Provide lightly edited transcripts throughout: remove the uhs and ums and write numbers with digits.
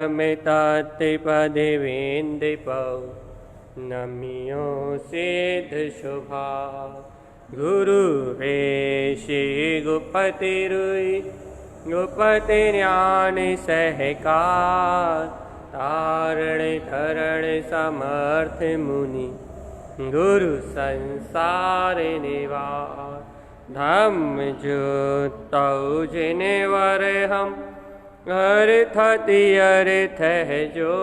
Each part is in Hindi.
मितातिपदेवेन्द्रिपौ नमियो सिद्ध शुभा गुरु वेशी गुपतिरुई गुपति ज्ञान सहकार तारण धरण समर्थ मुनि गुरु संसार निवार धम्म ज्योतौ जिनवर हम अर्थ है जो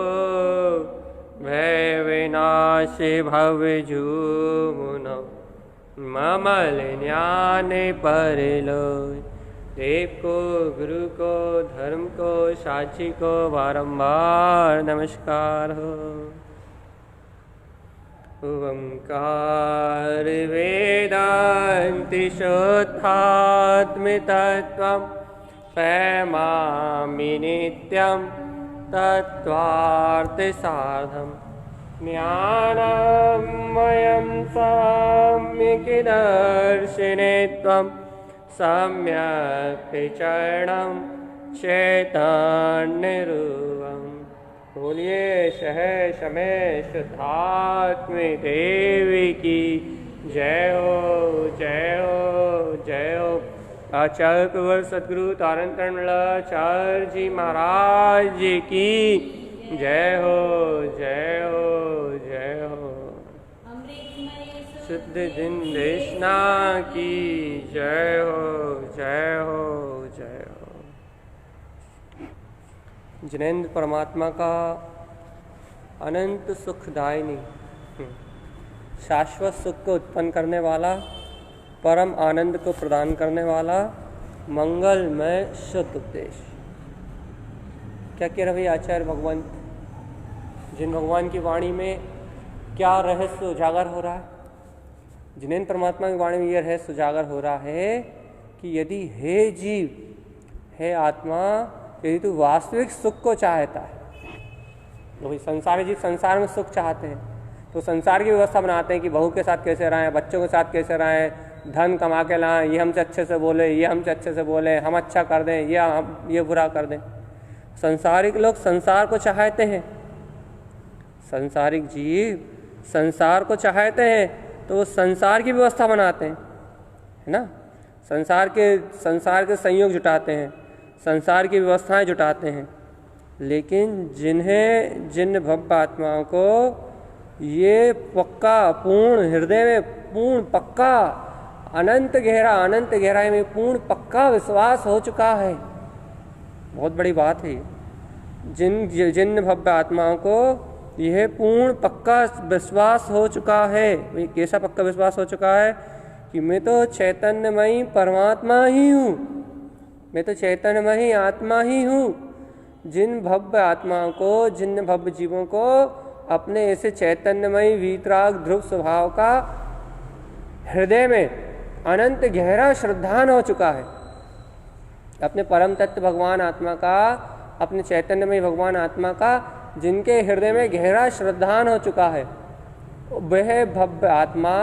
भय विनाश भव झूमनो ममल ज्ञान पर लो। देव को, गुरु को, धर्म को, साक्षी को बारंबार नमस्कार हो। ओंकार वेदांति शुद्धात्म तत्वम् प्रेमामि नित्यं तत्त्वार्थ साधं ज्ञानमयं सम्यक् दर्शिने त्वं सम्यक् चरणं चैतन्यरूपं। बोलिए सहर्ष में शुद्धात्म देवी की जय हो, जय हो, जय हो। आचार्य प्रवर सदगुरु तारनतरणाचार्य जी महाराज जी की जय हो, जय हो, जय हो। शुद्ध दिन देशना की जय हो, जय हो, जय हो। जिनेन्द्र परमात्मा का अनंत सुखदायिनी शाश्वत सुख को उत्पन्न करने वाला, परम आनंद को प्रदान करने वाला मंगलमय शुद्ध उपदेश। क्या कह रहे आचार्य भगवान, जिन भगवान की वाणी में क्या रहस्य उजागर हो रहा है? जिनेन्द्र परमात्मा की वाणी में यह रहस्य उजागर हो रहा है कि यदि हे जीव, हे आत्मा, यदि तू वास्तविक सुख को चाहता है, तो भाई संसारी जीव संसार में सुख चाहते हैं तो संसार की व्यवस्था बनाते हैं कि बहू के साथ कैसे रहें, बच्चों के साथ कैसे रहें, धन कमा के लाएं, ये हमसे अच्छे से बोले, ये हमसे अच्छे से बोले, हम अच्छा कर दें, ये बुरा कर दें। संसारिक लोग संसार को चाहते हैं, संसारिक जीव संसार को चाहते हैं तो वो संसार की व्यवस्था बनाते हैं, है ना। संसार के संयोग जुटाते हैं, संसार की व्यवस्थाएं जुटाते हैं। लेकिन जिन भव्य आत्माओं को ये पक्का पूर्ण हृदय में पूर्ण पक्का अनंत गहराई में पूर्ण पक्का विश्वास हो चुका है, बहुत बड़ी बात है। जिन भव्य आत्माओं को यह पूर्ण पक्का विश्वास हो चुका है, ये कैसा पक्का विश्वास हो चुका है कि मैं तो चैतन्यमयी परमात्मा ही हूँ, मैं तो चैतन्यमयी आत्मा ही हूँ। जिन भव्य आत्माओं को, जिन भव्य जीवों को अपने ऐसे चैतन्यमयी वीतराग ध्रुव स्वभाव का हृदय में अनंत गहरा श्रद्धान हो चुका है, अपने परम तत्व भगवान आत्मा का, अपने चैतन्यमय भगवान आत्मा का जिनके हृदय में गहरा श्रद्धान हो चुका है, वह भव्य आत्मा,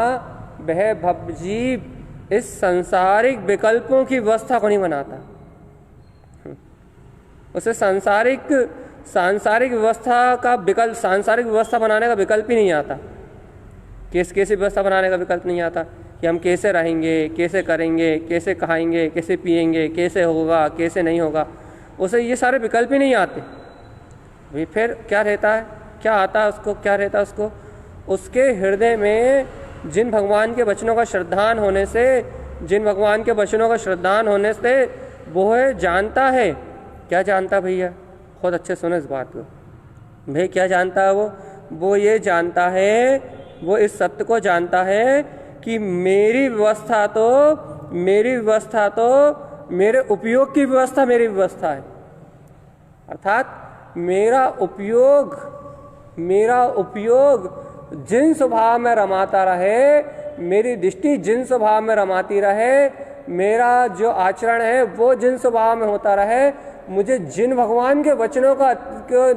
वह भव्य जीव इस सांसारिक विकल्पों की व्यवस्था को नहीं बनाता। उसे सांसारिक व्यवस्था का विकल्प, सांसारिक व्यवस्था बनाने का विकल्प ही नहीं आता। कैसे व्यवस्था बनाने का विकल्प नहीं आता कि हम कैसे रहेंगे, कैसे करेंगे, कैसे खाएंगे, कैसे पिएंगे, कैसे होगा, कैसे नहीं होगा, उसे ये सारे विकल्प ही नहीं आते। वे फिर क्या रहता है, क्या आता है उसको, क्या रहता है उसको, उसके हृदय में जिन भगवान के वचनों का श्रद्धान होने से, जिन भगवान के वचनों का श्रद्धान होने से वो है जानता है। क्या जानता भैया, बहुत अच्छे सुनो इस बात को। भाई क्या जानता है वो ये जानता है, वो इस सत्य को जानता है कि मेरी व्यवस्था तो मेरे उपयोग की व्यवस्था मेरी व्यवस्था है। अर्थात मेरा उपयोग जिन स्वभाव में रमाता रहे, मेरी दृष्टि जिन स्वभाव में रमाती रहे, मेरा जो आचरण है वो जिन स्वभाव में होता रहे, मुझे जिन भगवान के वचनों का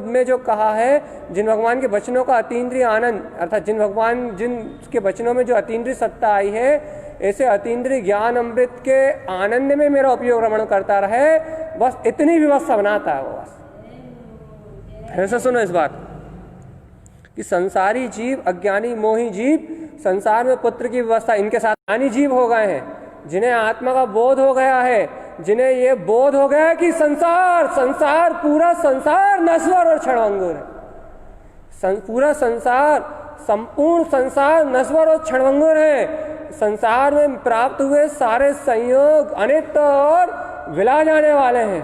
में जो कहा है, जिन भगवान के वचनों का अतीन्द्रिय आनंद, अर्थात जिनके वचनों में जो अतीन्द्रिय सत्ता आई है, ऐसे अतीन्द्रिय ज्ञान अमृत के आनंद में मेरा उपयोग रमण करता रहे, बस इतनी व्यवस्था बनाता है वो। बस फिर से सुनो इस बात कि संसारी जीव, अज्ञानी मोही जीव संसार में पुत्र की व्यवस्था, इनके साथ ज्ञानी जीव हो गए हैं जिन्हें आत्मा का बोध हो गया है, जिन्हें ये बोध हो गया है कि संसार पूरा संसार नश्वर और क्षणभंगुर है। पूरा संसार, संपूर्ण संसार नश्वर और क्षणभंगुर है। संसार में प्राप्त हुए सारे संयोग अनित्य और विला जाने वाले हैं।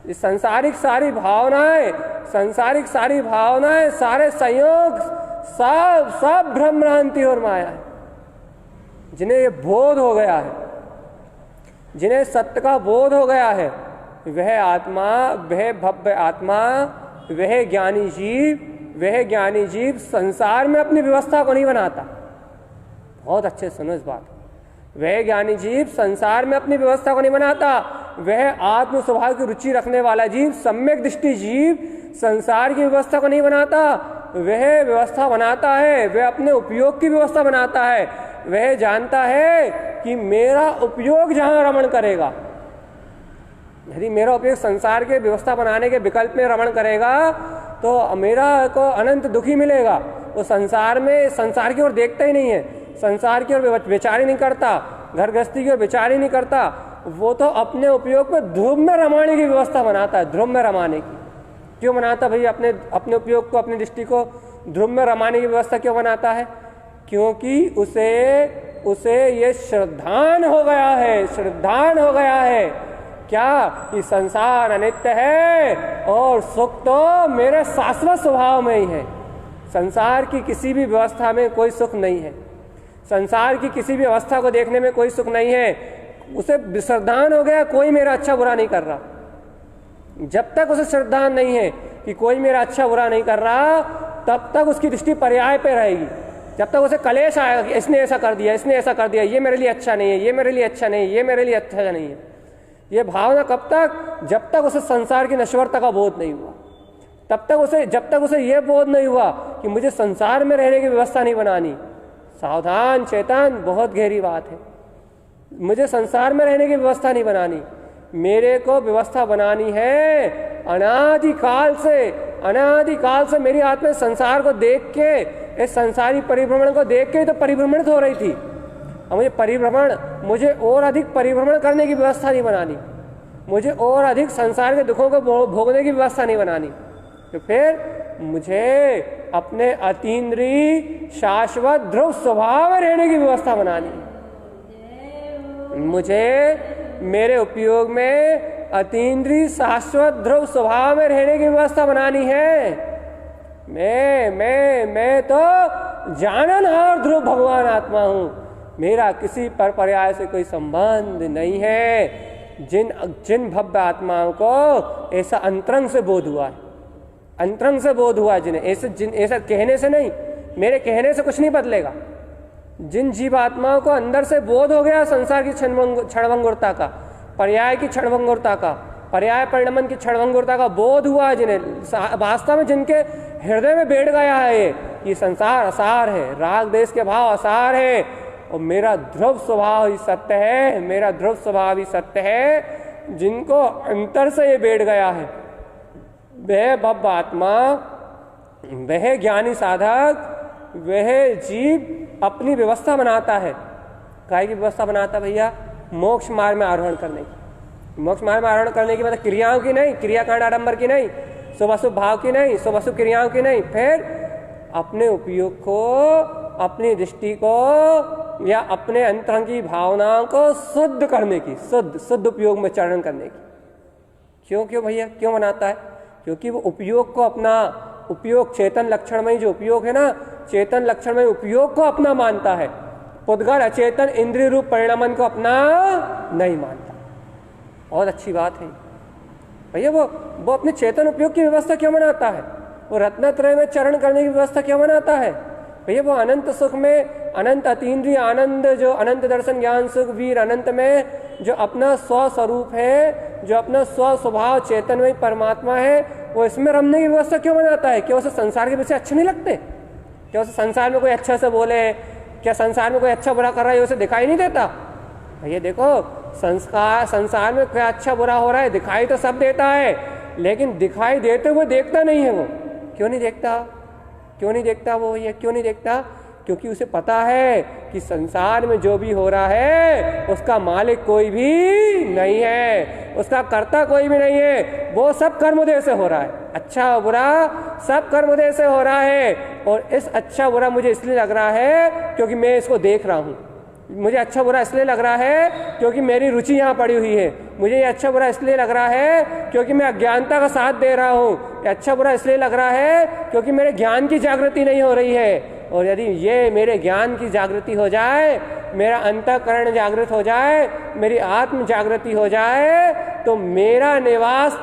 इस सांसारिक सारी भावनाएं, सारे संयोग सब भ्रम भ्रांति और माया है। जिन्हें ये बोध हो गया है, जिन्हें सत्य का बोध हो गया है, वह आत्मा, वह भव्य आत्मा, वह ज्ञानी जीव संसार में अपनी व्यवस्था को नहीं बनाता। बहुत अच्छे सुनो इस बात। वह ज्ञानी जीव संसार में अपनी व्यवस्था को नहीं बनाता। वह आत्म स्वभाव की रुचि रखने वाला जीव, सम्यक दृष्टि जीव संसार की व्यवस्था को नहीं बनाता। वह व्यवस्था बनाता है, वह अपने उपयोग की व्यवस्था बनाता है। वह जानता है कि मेरा उपयोग जहां रमण करेगा, यदि मेरा उपयोग संसार के व्यवस्था बनाने के विकल्प में रमण करेगा तो मेरा को अनंत दुखी मिलेगा। वो संसार में संसार की ओर देखता ही नहीं है, संसार की ओर विचार ही नहीं करता, घर गृहस्थी की ओर विचार ही नहीं करता। वो तो अपने उपयोग में ध्रुव में रमाने की व्यवस्था बनाता है। ध्रुव में रमाने की क्यों बनाता भैया? अपने उपयोग को, अपनी दृष्टि को ध्रुव में रमाने की व्यवस्था क्यों बनाता है? क्योंकि उसे ये श्रद्धान हो गया है क्या कि संसार अनित्य है और सुख तो मेरे शाश्वत स्वभाव में ही है। संसार की किसी भी व्यवस्था में कोई सुख नहीं है, संसार की किसी भी अवस्था को देखने में कोई सुख नहीं है। उसे श्रद्धान हो गया कोई मेरा अच्छा बुरा नहीं कर रहा। जब तक उसे श्रद्धान नहीं है कि कोई मेरा अच्छा बुरा नहीं कर रहा, तब तक उसकी दृष्टि पर्याय पे रहेगी। जब तक उसे कलेश आएगा कि इसने ऐसा कर दिया, इसने ऐसा कर दिया, ये मेरे लिए अच्छा नहीं है, ये मेरे लिए अच्छा नहीं है, ये मेरे लिए अच्छा नहीं है, ये भावना कब तक? जब तक उसे संसार की नश्वरता का बोध नहीं हुआ, जब तक उसे ये बोध नहीं हुआ कि मुझे संसार में रहने की व्यवस्था नहीं बनानी। सावधान चेतन, बहुत गहरी बात है। मुझे संसार में रहने की व्यवस्था नहीं बनानी, मेरे को व्यवस्था बनानी है अनादिकाल से। मेरी आत्मा संसार को देख के, इस संसारी परिभ्रमण को देख के तो परिभ्रमणित हो रही थी। अब मुझे और अधिक परिभ्रमण करने की व्यवस्था नहीं बनानी, मुझे और अधिक संसार के दुखों को भोगने की व्यवस्था नहीं बनानी। तो फिर मुझे अपने अतीन्द्रिय शाश्वत ध्रुव स्वभाव में रहने की व्यवस्था बनानी है। मुझे मेरे उपयोग में अतीन्द्रिय शाश्वत ध्रुव स्वभाव में रहने की व्यवस्था बनानी है। मैं तो जाननहार ध्रुव भगवान आत्मा हूँ, मेरा किसी पर पर्याय से कोई संबंध नहीं है। जिन भव्य आत्माओं को ऐसा अंतरंग से बोध हुआ है, अंतरंग से बोध हुआ, जिन्हें ऐसा कहने से नहीं, मेरे कहने से कुछ नहीं बदलेगा। जिन जीवात्माओं को अंदर से बोध हो गया संसार की क्षणभंगुरता का, पर्याय की क्षणभंगुरता का, पर्याय परिणमन की क्षणभंगुरता का बोध हुआ, जिन्हें वास्तव में जिनके हृदय में बैठ गया है कि संसार असार है, राग देश के भाव असार है और मेरा ध्रुव स्वभाव ही सत्य है, मेरा ध्रुव स्वभाव ही सत्य है, जिनको अंतर से ये बैठ गया है, वह भव्य आत्मा, वह ज्ञानी साधक, वह जीव अपनी व्यवस्था बनाता है। काय की व्यवस्था बनाता भैया? मोक्ष मार्ग में आरोहण करने की। मोक्ष मार्ग में आरोहण करने की मतलब क्रियाओं की नहीं, क्रियाकांड आडंबर की नहीं, शुभाशुभ भाव की नहीं, शुभाशुभ क्रियाओं की नहीं, फिर अपने उपयोग को, अपनी दृष्टि को या अपने अंतरंग की भावनाओं को शुद्ध करने की, शुद्ध उपयोग में चरण करने की। क्यों भैया क्यों बनाता है? क्योंकि वो उपयोग को अपना, उपयोग चेतन लक्षण में जो उपयोग है ना, चेतन लक्षण में उपयोग को अपना मानता है। पुद्गल अचेतन इंद्रिय रूप परिणामन को अपना नहीं मानता। बहुत अच्छी बात है भैया। वो अपने चेतन उपयोग की व्यवस्था क्यों बनाता है? वो रत्नत्रय में चरण करने की व्यवस्था क्यों बनाता है भैया? वो अनंत सुख में, अनंत अतीन्द्रिय आनंद, जो अनंत दर्शन ज्ञान सुख वीर अनंत में जो अपना स्वस्वरूप है, जो अपना स्व स्वभाव चेतनमय परमात्मा है, वो इसमें रमने की व्यवस्था क्यों बनाता है? क्या उसे संसार के विषय अच्छे नहीं लगते? क्या उसे संसार में कोई अच्छा से बोले, क्या संसार में कोई अच्छा बुरा कर रहा है उसे दिखाई नहीं देता? भैया देखो, संसार में क्या अच्छा बुरा हो रहा है दिखाई तो सब देता है, लेकिन दिखाई देते हुए देखता नहीं है वो। क्यों नहीं देखता? क्यों नहीं देखता वो? ये क्यों नहीं देखता? क्योंकि उसे पता है कि संसार में जो भी हो रहा है उसका मालिक कोई भी नहीं है, उसका कर्ता कोई भी नहीं है। वो सब कर्मोदय से हो रहा है, अच्छा और बुरा सब कर्मोदय से हो रहा है। और इस अच्छा बुरा मुझे इसलिए लग रहा है क्योंकि मैं इसको देख रहा हूँ। मुझे अच्छा बुरा इसलिए लग रहा है क्योंकि मेरी रुचि यहाँ पड़ी हुई है। मुझे ये अच्छा बुरा इसलिए लग रहा है क्योंकि मैं अज्ञानता का साथ दे रहा हूँ। ये अच्छा बुरा इसलिए लग रहा है क्योंकि मेरे ज्ञान की जागृति नहीं हो रही है। और यदि ये मेरे ज्ञान की जागृति हो जाए, मेरा अंतःकरण जागृत हो जाए, मेरी आत्म जागृति हो जाए, तो मेरा निवास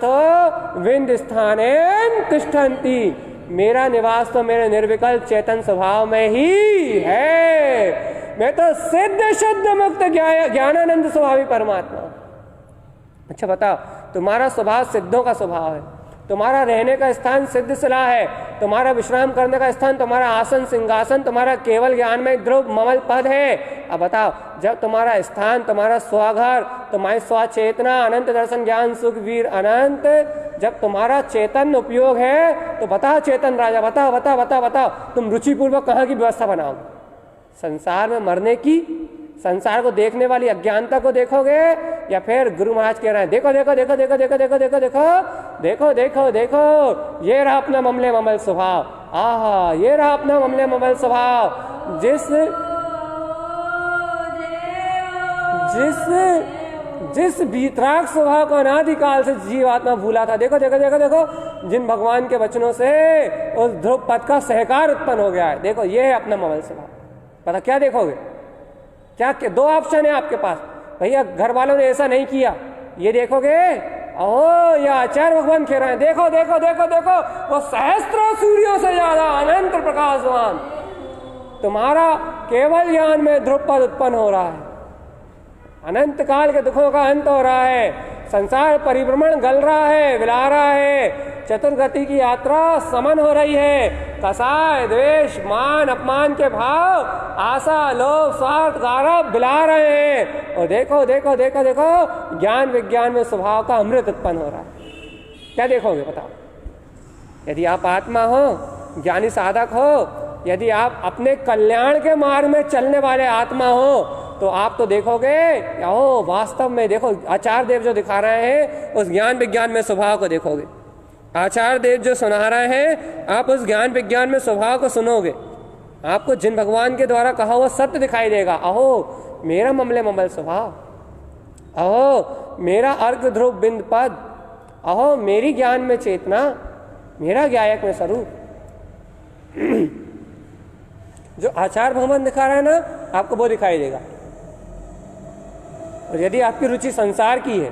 तो विंद स्थानेन तिष्ठन्ति, मेरा निवास तो मेरे निर्विकल्प चेतन स्वभाव में ही है। मैं तो सिद्ध शुद्ध मुक्त ज्ञानानंद स्वभावी परमात्मा। अच्छा बताओ, तुम्हारा स्वभाव सिद्धों का स्वभाव है, तुम्हारा रहने का स्थान सिद्ध शिला है, तुम्हारा विश्राम करने का स्थान तुम्हारा आसन सिंहासन, तुम्हारा केवल ज्ञान में ध्रुव ममल पद है। अब बताओ, जब तुम्हारा स्थान, तुम्हारा स्वघर, तुम्हारी स्वचेतना, अनंत दर्शन ज्ञान सुख वीर अनंत, जब तुम्हारा चेतन उपयोग है, तो बताओ चेतन राजा, बताओ बताओ बताओ बताओ, तुम रुचिपूर्वक कहाँ की व्यवस्था बनाओ? संसार में मरने की, संसार को देखने वाली अज्ञानता को देखोगे, या फिर गुरु महाराज कह रहे हैं देखो देखो देखो देखो देखो देखो देखो देखो देखो देखो देखो, ये रहा अपना ममले ममल स्वभाव। आहा, ये रहा अपना ममले ममल स्वभाव। जिस वीतराग स्वभाव को अनादिकाल से जीवात्मा भूला था, देखो देखो देखो देखो, जिन भगवान के वचनों से उस ध्रुव पद का सहकार उत्पन्न हो गया है। देखो, ये है अपना ममल स्वभाव। पता क्या देखोगे? क्या दो ऑप्शन है आपके पास। भैया घर वालों ने ऐसा नहीं किया, ये देखोगे, ओहो या आचार्य भगवान कह रहे हैं देखो देखो देखो देखो, वो सहस्त्रों सूर्यों से ज्यादा अनंत प्रकाशवान, तुम्हारा केवल ज्ञान में ध्रुव पद उत्पन्न हो रहा है, अनंत काल के दुखों का अंत हो रहा है, संसार परिभ्रमण गल रहा है, विला रहा है, चतुर्गति की यात्रा समन हो रही है, कसाय द्वेष मान अपमान के भाव, आशा लोभ स्वार्थ गौरव बिला रहे हैं। और देखो देखो देखो देखो, ज्ञान विज्ञान में स्वभाव का अमृत उत्पन्न हो रहा है। क्या देखोगे बताओ? यदि आप आत्मा हो, ज्ञानी साधक हो, यदि आप अपने कल्याण के मार्ग में चलने वाले आत्मा हो, तो आप तो देखोगे, ओ वास्तव में देखो, आचार्य देव जो दिखा रहे हैं उस ज्ञान विज्ञान में स्वभाव को देखोगे। आचार्य देव जो सुना रहे हैं, आप उस ज्ञान विज्ञान में स्वभाव को सुनोगे, आपको जिन भगवान के द्वारा कहा हुआ सत्य दिखाई देगा। अहो मेरा ममले ममल स्वभाव, अहो मेरा अर्घ ध्रुव बिंद पद, अहो मेरी ज्ञान में चेतना, मेरा ज्ञायक में स्वरूप। जो आचार्य भगवान दिखा रहे हैं ना, आपको वो दिखाई देगा। और यदि आपकी रुचि संसार की है,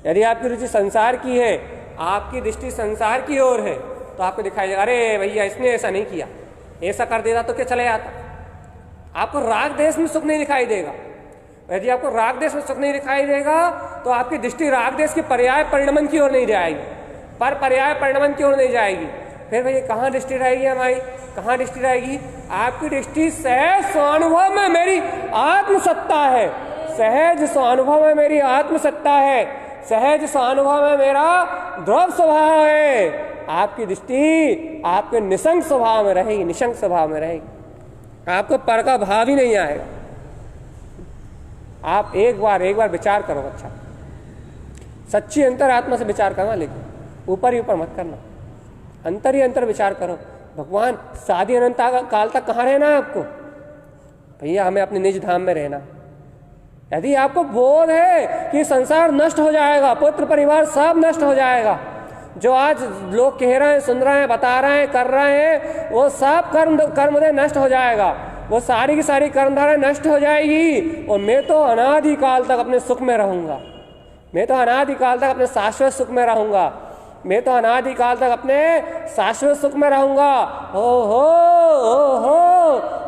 यदि आपकी रुचि संसार की है, आपकी दृष्टि संसार की ओर है, तो आपको दिखाई देगा अरे भैया इसने ऐसा नहीं किया, ऐसा कर देता तो क्या चले जाता। आपको राग देश में सुख नहीं दिखाई देगा। यदि आपको राग देश में सुख नहीं दिखाई देगा, तो आपकी दृष्टि राग देश के पर्याय परिणमन की ओर नहीं जाएगी, पर पर्याय परिणमन की ओर नहीं जाएगी। फिर भैया कहाँ दृष्टि रहेगी हमारी? कहाँ दृष्टि रहेगी? आपकी दृष्टि सहज स्वानुभव में मेरी आत्मसत्ता है, सहज स्वानुभव में मेरी आत्मसत्ता है, सहज स्वानुभव में मेरा ध्रुव स्वभाव है। आपकी दृष्टि आपके निशंक स्वभाव में रहेगी, निशंक स्वभाव में रहेगी, आपको पर का भाव ही नहीं आएगा। आप एक बार विचार करो, अच्छा सच्ची अंतर आत्मा से विचार करना, लेकिन ऊपर ही ऊपर मत करना, अंतर ही अंतर विचार करो। भगवान शादी अनंत काल तक कहाँ रहना है आपको? भैया हमें अपने निज धाम में रहना। यदि आपको बोध है कि संसार नष्ट हो जाएगा, पुत्र परिवार सब नष्ट हो जाएगा, जो आज लोग कह रहे हैं, सुन रहे हैं, बता रहे हैं, कर रहे हैं, वो सब कर्मोदय नष्ट हो जाएगा, वो सारी की सारी कर्मधारा नष्ट हो जाएगी, और मैं तो अनादिकाल तक अपने सुख में रहूंगा, मैं तो अनादिकाल तक अपने शाश्वत सुख में रहूंगा, मैं तो अनादिकाल तक अपने शाश्वत सुख में रहूंगा। हो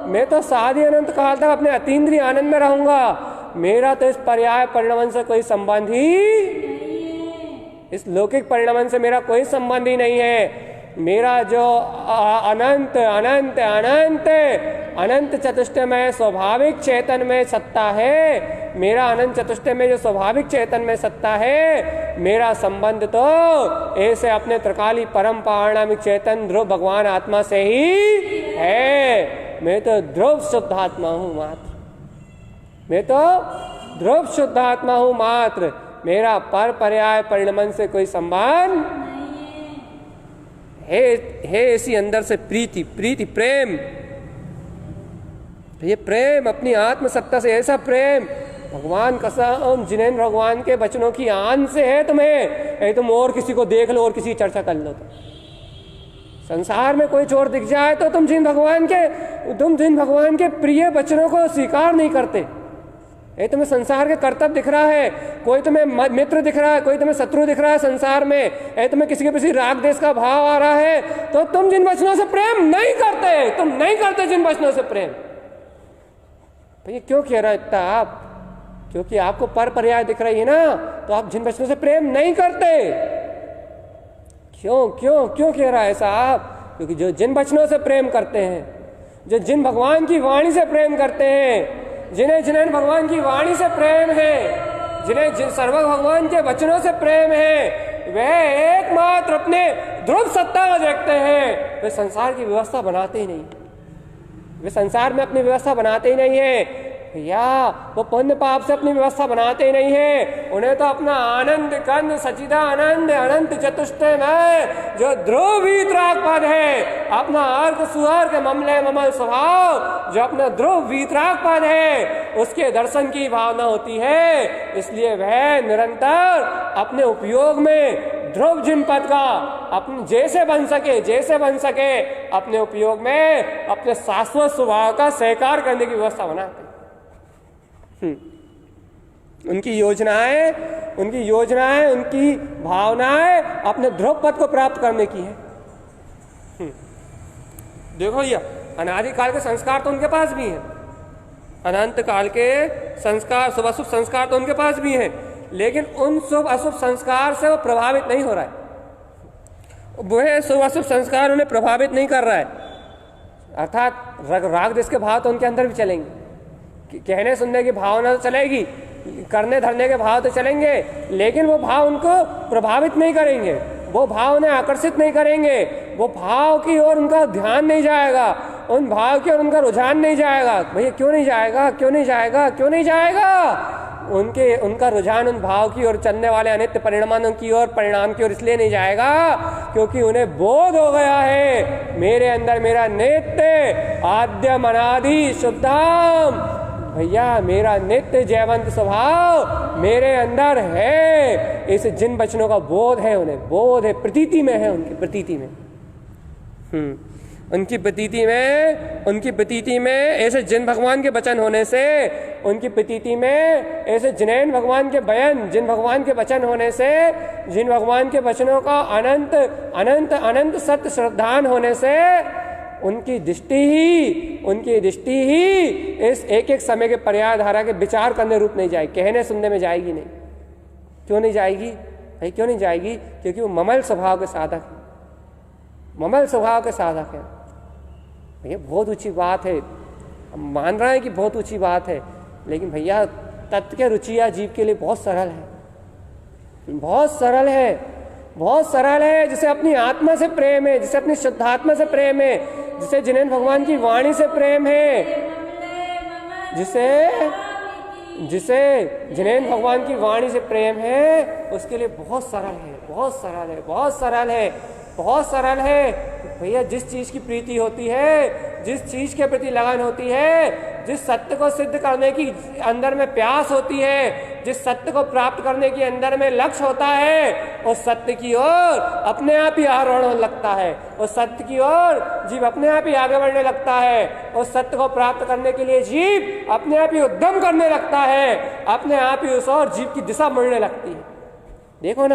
मैं तो शादी अनंत काल तक अपने अतीन्द्रिय आनंद में रहूंगा। मेरा तो इस पर्याय परिणमन से कोई संबंध ही, इस लौकिक परिणमन से मेरा कोई संबंध ही नहीं है। मेरा जो अनंत अनंत अनंत अनंत चतुष्टयमय स्वाभाविक चेतन में सत्ता है, मेरा अनंत चतुष्टय में जो स्वाभाविक चेतन में सत्ता है, मेरा संबंध तो ऐसे अपने त्रिकाली परम पारणामिक चेतन ध्रुव भगवान आत्मा से ही है। मैं तो ध्रुव शुद्ध आत्मा हूं मात्र, मैं तो ध्रुव शुद्ध आत्मा हूं मात्र। मेरा पर पर्याय परिणमन से कोई संबंध है ऐसी अंदर से प्रीति, प्रीति प्रेम, ये प्रेम अपनी आत्म सत्ता से, ऐसा प्रेम भगवान कसम जिनेन्द्र भगवान के वचनों की आन से है तुम्हें। तुम और किसी को देख लो और किसी की चर्चा कर लो, तो संसार में कोई चोर दिख जाए तो तुम जिन भगवान के प्रिय वचनों को स्वीकार नहीं करते। तुम्हें संसार के कर्तव्य दिख रहा है, कोई तुम्हें मित्र दिख रहा है, कोई तुम्हें शत्रु दिख रहा है संसार में, तुम्हें किसी के प्रति राग देश का भाव आ रहा है, तो तुम जिन वचनों से प्रेम नहीं करते, तुम नहीं करते जिन वचनों से प्रेम। भैया क्यों कह रहा है इतना आप? क्योंकि आपको पर पर्याय दिख रही है ना, तो आप जिन वचनों से प्रेम नहीं करते। क्यों क्यों क्यों कह रहा है ऐसा आप? क्योंकि जो जिन वचनों से प्रेम करते हैं, जो जिन भगवान की वाणी से प्रेम करते हैं, जिन्हें भगवान की वाणी से प्रेम है, जिन सर्व भगवान के वचनों से प्रेम है, वे एकमात्र अपने ध्रुव सत्ता को देखते हैं। वे संसार की व्यवस्था बनाते ही नहीं, वे संसार में अपनी व्यवस्था बनाते ही नहीं है भैया। वो पुण्य पाप से अपनी व्यवस्था बनाते ही नहीं है। उन्हें तो अपना आनंद कंद सचिदानंद अनंत चतुष्टय में जो ध्रुव वीतराग पद है, अपना अर्क सुअर्क ममले ममल स्वभाव जो अपना ध्रुव वीतराग पद है, उसके दर्शन की भावना होती है। इसलिए वह निरंतर अपने उपयोग में ध्रुव जिन पद का अपने जैसे बन सके अपने उपयोग में अपने शाश्वत स्वभाव का सहकार करने की व्यवस्था बनाते। उनकी योजनाएं, उनकी भावनाएं अपने ध्रुव पद को प्राप्त करने की है। देखो भैया, अनादिकाल के संस्कार तो उनके पास भी हैं, अनंत काल के संस्कार, शुभ अशुभ संस्कार तो उनके पास भी हैं, लेकिन उन शुभ अशुभ संस्कार से वो प्रभावित नहीं हो रहा है। वह शुभ अशुभ संस्कार उन्हें प्रभावित नहीं कर रहा है। अर्थात राग देश के भाव तो उनके अंदर भी चलेंगे, कहने सुनने की भावना तो चलेगी, करने धरने के भाव तो चलेंगे, लेकिन वो भाव उनको प्रभावित नहीं करेंगे, वो भाव उन्हें आकर्षित नहीं करेंगे, वो भाव की ओर उनका ध्यान नहीं जाएगा, उन भाव की ओर उनका रुझान नहीं जाएगा। भैया क्यों नहीं जाएगा? उनका रुझान उन भाव की ओर, चलने वाले अनित्य परिणामों की ओर, परिणाम की ओर इसलिए नहीं जाएगा क्योंकि उन्हें बोध हो गया है मेरे अंदर मेरा नित्य आद्यम अनादि शुद्धम, भैया मेरा नित्य जयवंत स्वभाव मेरे अंदर है। इस जिन वचनों का बोध है, उन्हें बोध है, प्रतीति में है, उनकी प्रतीति में ऐसे जिन भगवान के वचन होने से, उनकी प्रतीति में ऐसे जिन भगवान के बयान, जिन भगवान के वचन होने से, जिन भगवान के वचनों का अनंत अनंत अनंत सत्य श्रद्धान होने से उनकी दृष्टि ही इस एक एक समय के पर्याय धारा के विचार करने रूप नहीं जाएगी, कहने सुनने में जाएगी नहीं। क्यों नहीं जाएगी भाई? क्यों नहीं जाएगी? क्योंकि वो ममल स्वभाव के साधक है। भैया बहुत ऊंची बात है, हम मान रहे हैं कि बहुत ऊंची बात है, लेकिन भैया तत्व के रुचिया जीव के लिए बहुत सरल है। जिसे अपनी आत्मा से प्रेम है, जिसे अपनी शुद्धात्मा से प्रेम है, जिसे जिनेन्द्र भगवान की वाणी से प्रेम है, जिसे जिनेन्द्र भगवान की वाणी से प्रेम है, उसके लिए बहुत सरल है। भैया जिस चीज की प्रीति होती है, जिस चीज के प्रति लगन होती है, जिस सत्य को सिद्ध करने की अंदर में प्यास होती है, जिस सत्य को प्राप्त करने की अंदर में लक्ष्य होता है, उस सत्य की ओर अपने आप ही आरोहण होने लगता है, उस सत्य की ओर जीव अपने आप ही आगे बढ़ने लगता है, उस सत्य को प्राप्त करने के लिए जीव अपने आप ही उद्यम करने लगता है, अपने आप ही उस ओर जीव की दिशा मुड़ने लगती है। देखो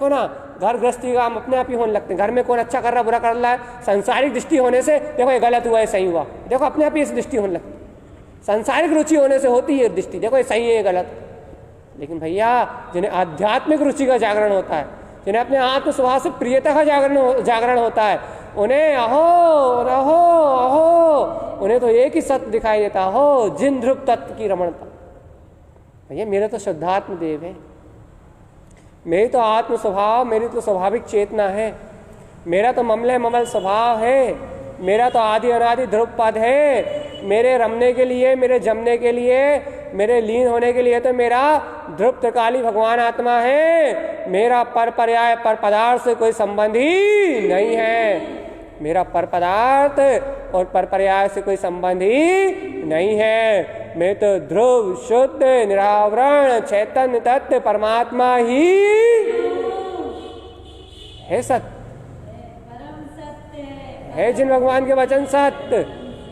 ना, घर गृहस्थी का हम अपने आप ही होने लगते हैं। घर में कौन अच्छा कर रहा बुरा कर रहा है, सांसारिक दृष्टि होने से देखो ये गलत हुआ, ये सही हुआ, देखो अपने आप ही इस दृष्टि होने लगती है। सांसारिक रुचि होने से होती है दृष्टि, देखो ये सही है ये गलत। लेकिन भैया जिन्हें आध्यात्मिक रुचि का जागरण होता है, जिन्हें अपने आत्म स्वभाव से प्रियता का जागरण होता है, उन्हें अहो उन्हें तो एक ही सत्य दिखाई देता हो, जिन ध्रुव तत्व की रमणता। भैया मेरा तो शुद्धात्म देव है, मेरी तो आत्म स्वभाव, मेरी तो स्वाभाविक चेतना है, मेरा तो ममले ममल स्वभाव है, मेरा तो आदि अनादि ध्रुव पद है। मेरे रमने के लिए, मेरे जमने के लिए, मेरे लीन होने के लिए तो मेरा ध्रुव त्रिकाली भगवान आत्मा है। मेरा पर पर्याय पर पदार्थ से कोई संबंध ही नहीं है। मेरा पर पदार्थ और पर पर्याय से कोई संबंध ही नहीं है। मैं तो ध्रुव शुद्ध निरावरण चैतन्य तत्व परमात्मा ही है। सत्य है जिन भगवान के वचन सत्य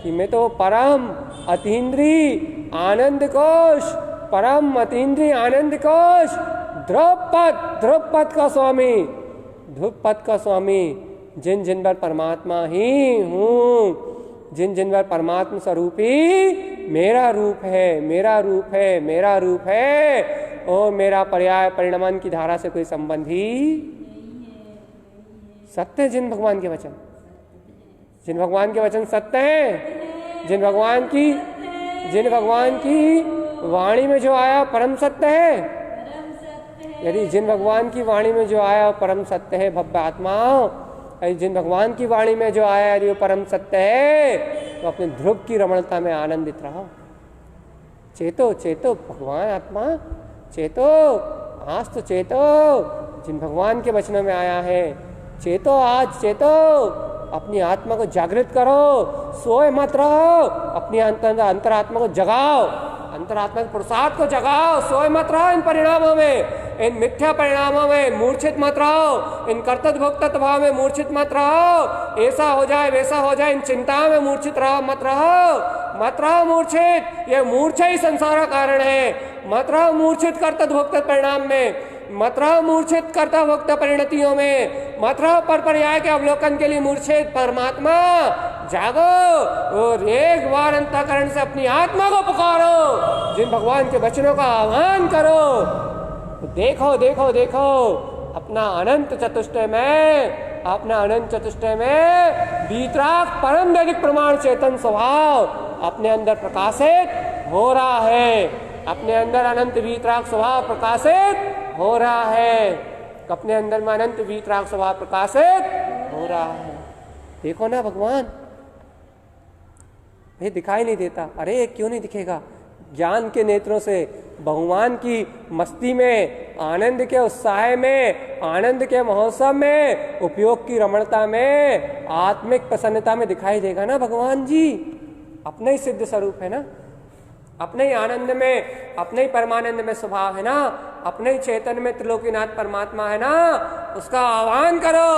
कि मैं तो परम अतीन्द्रिय आनंद कोश, परम अतीन्द्रिय आनंद कोश, ध्रुवपद का स्वामी, ध्रुवपद का स्वामी, जिन जिन पर परमात्मा ही हूँ, जिन जिन पर परमात्मा स्वरूप ही मेरा रूप है, मेरा रूप है, मेरा रूप है, और मेरा पर्याय परिणमन की धारा से कोई संबंध ही सत्य। जिन भगवान के वचन, जिन भगवान के वचन सत्य हैं, जिन भगवान की वाणी में जो आया परम सत्य है, यदि जिन भगवान की वाणी में जो आया परम सत्य है भव्य आत्मा, यदि जिन भगवान की वाणी में जो आया यदि वो परम सत्य है, तो अपने ध्रुव की रमणता में आनंदित रहो। चेतो चेतो भगवान आत्मा, चेतो आज तो चेतो, जिन भगवान के वचनों में आया है चेतो, आज चेतो, अपनी आत्मा को जागृत करो, सोए मत रहो, अपनी अंतरात्मा को जगाओ, अंतरात्मा के पुरुषार्थ को जगाओ, सोए मत रहो इन परिणामों में, इन मिथ्या परिणामों में मूर्छित मत रहो, इन कर्तव्य भोक्तत्व भाव में मूर्छित मत रहो, ऐसा हो जाए वैसा हो जाए इन चिंताओं में मूर्छित रहो मत रहो मूर्छित। ये मूर्छा ही संसार का कारण है। मत रहो मूर्छित कर्तव्य भोक्तत्व परिणाम में, मत रहो मूर्छित कर्ता भोक्ता परिणतियों में, मत रहो पर पर्याय के अवलोकन के लिए मूर्छित। परमात्मा जागो और एक बार अंतःकरण से अपनी आत्मा को पुकारो, जिन भगवान के वचनों का आह्वान करो। देखो देखो देखो अपना अनंत चतुष्टय में, अपना अनंत चतुष्टय में वीतराग परम वैदिक प्रमाण चेतन स्वभाव अपने अंदर प्रकाशित हो रहा है, अपने अंदर अनंत वीतराग स्वभाव प्रकाशित हो रहा है, अपने अंदर में अनंत वीतराग स्वभाव प्रकाशित हो रहा है। देखो ना भगवान, ये दिखाई नहीं देता। अरे क्यों नहीं दिखेगा? ज्ञान के नेत्रों से भगवान की मस्ती में, आनंद के उत्साह में, आनंद के महोत्सव में, उपयोग की रमणता में, आत्मिक प्रसन्नता में दिखाई देगा ना भगवान जी। अपने ही सिद्ध स्वरूप है ना, अपने ही आनंद में, अपने ही परमानंद में स्वभाव है ना, अपने ही चैतन्य में त्रिलोकीनाथ परमात्मा है ना। उसका आह्वान करो,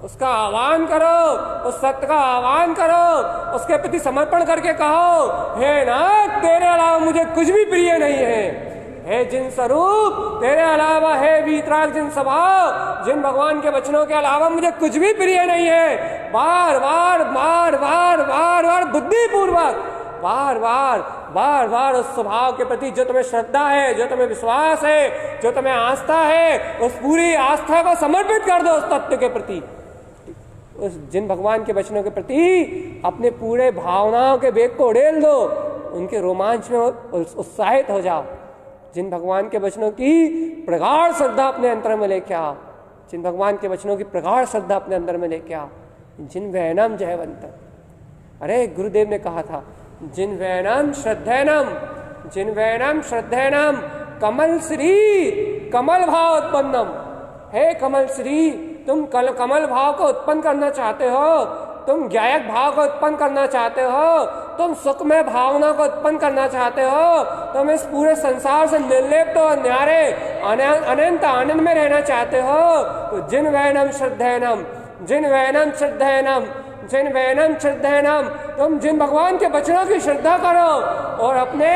उसका आह्वान करो, उस सत्य का आह्वान करो, उसके प्रति समर्पण करके कहो, हे नाथ तेरे अलावा मुझे कुछ भी प्रिय नहीं है। हे जिन स्वरूप तेरे अलावा, हे वीतराग जिन स्वभाव, जिन भगवान के वचनों के अलावा मुझे कुछ भी प्रिय नहीं है। बार बार बार बार बार बार बुद्धिपूर्वक बार बार बार बार उस स्वभाव के प्रति जो तुम्हें श्रद्धा है, जो तुम्हें विश्वास है, जो तुम्हें आस्था है, उस पूरी आस्था को समर्पित कर दो उस तत्व के प्रति, उस जिन भगवान के वचनों के प्रति अपने पूरे भावनाओं के वेग को उड़ेल दो, उनके रोमांच में उत्साहित हो जाओ। जिन भगवान के वचनों की प्रगाढ़ श्रद्धा अपने अंतर में लेके आओ, जिन भगवान के वचनों की प्रगाढ़ श्रद्धा अपने अंदर में लेके आओ। जिन वैनम जयवंत, अरे गुरुदेव ने कहा था, जिन वैनम श्रद्धैनम, जिन वैनम श्रद्धैनम कमल श्री कमल भाव उत्पन्नम। हे कमल श्री, तुम कमल भाव को उत्पन्न करना चाहते हो, तुम ज्ञायक भाव को उत्पन्न करना चाहते हो, तुम सुखमय भावना को उत्पन्न करना चाहते हो, तुम इस पूरे संसार से निर्लिप्त और न्यारे अनंत आनंद में रहना चाहते हो, तो जिन वैनम श्रद्धैनम, जिन वैनम श्रद्धैनम, जिन वैनम श्रद्धैनम, तुम जिन भगवान के वचनों की श्रद्धा करो और अपने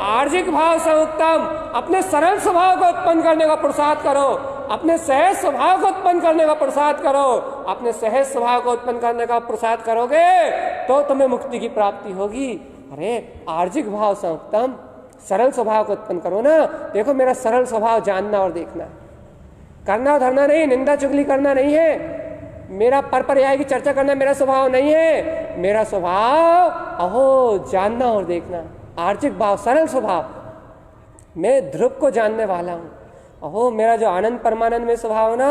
आर्जिक भाव से उत्तम, अपने सरल स्वभाव को उत्पन्न करने का पुरुषार्थ करो, अपने सहज स्वभाव को उत्पन्न करने का पुरुषार्थ करो, अपने सहज स्वभाव को उत्पन्न करने का पुरुषार्थ करोगे तो तुम्हें मुक्ति की प्राप्ति होगी। अरे आर्जिक भाव से उत्तम सरल स्वभाव को उत्पन्न करो ना। देखो मेरा सरल स्वभाव जानना और देखना, करना धरना नहीं, निंदा चुगली करना नहीं है, मेरा पर पर्याय की चर्चा करना मेरा स्वभाव नहीं है। मेरा स्वभाव अहो जानना और देखना, आर्जिक भाव, सरल स्वभाव, मैं ध्रुव को जानने वाला हूँ। अहो मेरा जो आनंद परमानंद में स्वभाव है ना,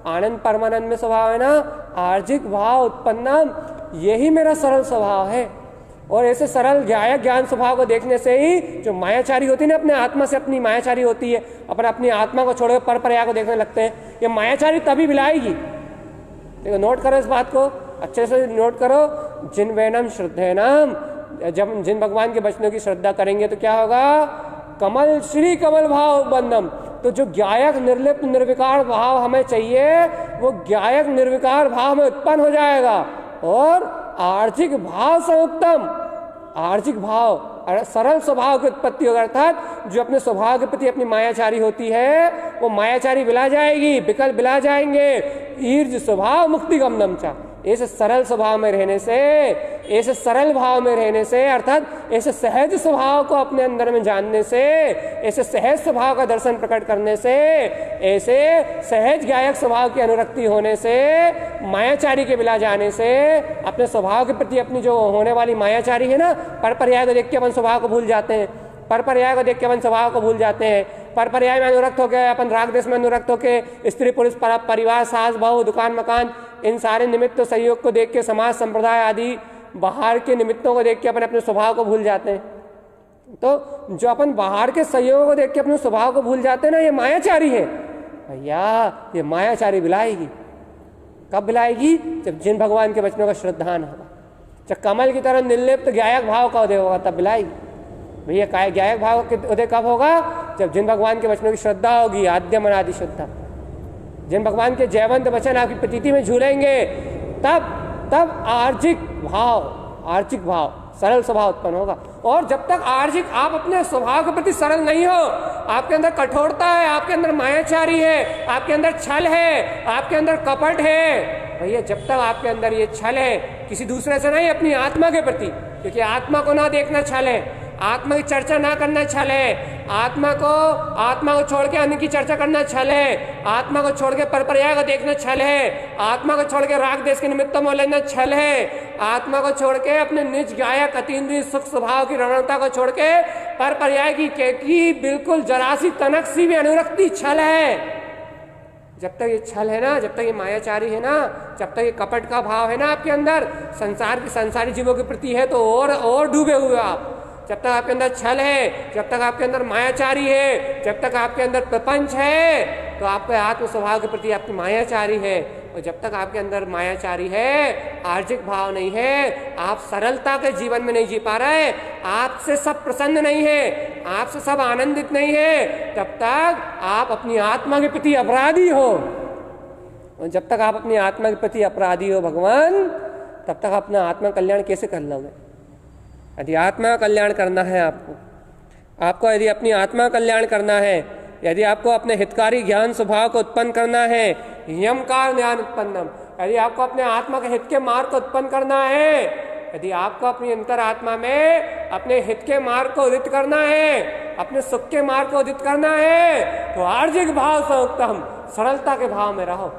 आनंद परमानंद में स्वभाव है ना, आर्जिक भाव उत्पन्नम, यही मेरा सरल स्वभाव है। और ऐसे सरल गायक ज्ञान स्वभाव को देखने से ही जो मायाचारी होती है ना, अपने आत्मा से अपनी मायाचारी होती है, अपनी आत्मा को छोड़कर पर पर्याय को देखने लगते हैं, ये मायाचारी तभी बिलाएगी। देखो नोट करो इस बात को, अच्छे से नोट करो। जिन वैनम श्रद्धेनम, जब जिन भगवान के वचनों की श्रद्धा करेंगे तो क्या होगा, कमल श्री कमल भाव बंदम। तो जो गायक निर्लिप्त निर्विकार भाव हमें चाहिए, वो गायक निर्विकार भाव में उत्पन्न हो जाएगा। और आर्जिक भाव संयुक्तम, आर्जिक भाव सरल स्वभाव की उत्पत्ति होगा, अर्थात जो अपने स्वभाव के प्रति अपनी मायाचारी होती है वो मायाचारी बिला जाएगी, विकल्प बिला जाएंगे। ईर्ज स्वभाव मुक्ति गमनम चा, ऐसे सरल स्वभाव में रहने से, ऐसे सरल भाव में रहने से, अर्थात ऐसे सहज स्वभाव को अपने अंदर में जानने से, ऐसे सहज स्वभाव का दर्शन प्रकट करने से, ऐसे सहज गायक स्वभाव की अनुरक्ति होने से, मायाचारी के बिला जाने से, अपने स्वभाव के प्रति अपनी जो होने वाली मायाचारी है ना, पर पर्याय को देख के अपन स्वभाव को भूल जाते हैं, पर पर्याय को देख के अपन स्वभाव को भूल जाते हैं। पर पर्याय में अनुरक्त होकर अपन राग देश में अनुरक्त होकर स्त्री पुरुष परिवार सास बहू दुकान मकान इन सारे निमित्त सहयोग को देख के समाज संप्रदाय आदि बाहर के निमित्तों को देख के अपन अपने स्वभाव को भूल जाते हैं। तो जो अपन बाहर के सहयोग को देख के अपने स्वभाव को भूल जाते हैं ना, ये मायाचारी है भैया। ये मायाचारी बिलाएगी, कब बिलाएगी, जब जिन भगवान के वचनों का श्रद्धान होगा, जब कमल की तरह निर्लिप्त गायक भाव का उदय होगा, तब बिलाएगी भैया। गायक भाव के उदय कब होगा, जब जिन भगवान के वचनों की श्रद्धा होगी, आद्य मनादि शुद्धा, जिन भगवान के जयवंत वचन आपकी प्रतीति में झूलेंगे, तब आर्जिक भाव सरल स्वभाव उत्पन्न होगा। और जब तक आर्जिक आप अपने स्वभाव के प्रति सरल नहीं हो, आपके अंदर कठोरता है, आपके अंदर मायाचारी है, आपके अंदर छल है, आपके अंदर कपट है भैया, जब तक आपके अंदर ये छल है, किसी दूसरे से नहीं, अपनी आत्मा के प्रति, क्योंकि आत्मा को ना देखना छल है, आत्मा की चर्चा ना करना छल है, आत्मा को छोड़ के अन्य की चर्चा करना छल है, आत्मा को छोड़ के परपर्याय को देखना छल है, आत्मा को छोड़ के राग देश के निमित्तों में लेना छल है, आत्मा को छोड़ के अपने निज गायक अतीन्द्रिय सुख स्वभाव की रमणता को छोड़ के परपर्याय की बिल्कुल जरासी तनक सी भी अनुरक्ति छल है। जब तक ये छल है ना, जब तक ये मायाचारी है ना, जब तक ये कपट का भाव है ना आपके अंदर, संसारी जीवों के प्रति है, तो और डूबे हुए आप। जब तक आपके अंदर छल है, जब तक आपके अंदर मायाचारी है, जब तक आपके अंदर प्रपंच है, तो आपके आत्म स्वभाव के प्रति आपकी मायाचारी है। और जब तक आपके अंदर मायाचारी है, आर्जिक भाव नहीं है, आप सरलता के जीवन में नहीं जी पा रहे, आपसे सब प्रसन्न नहीं है, आपसे सब आनंदित नहीं है, तब तक आप अपनी आत्मा के प्रति अपराधी हो। और जब तक आप अपनी आत्मा के प्रति अपराधी हो भगवान, तब तक अपना आत्मा कल्याण कैसे कर लोगे। यदि आत्मा का कल्याण करना है आपको यदि अपनी आत्मा का कल्याण करना है, यदि आपको अपने हितकारी ज्ञान स्वभाव को उत्पन्न करना है, यमकार ज्ञान उत्पन्नम, यदि आपको अपने आत्मा के हित के मार्ग को उत्पन्न करना है, यदि आपको अपनी अंतरात्मा में अपने हित के मार्ग को उदित करना है, अपने सुख के मार्ग को उदित करना है, तो आर्जिक भाव से उत्तम सरलता के भाव में रहो।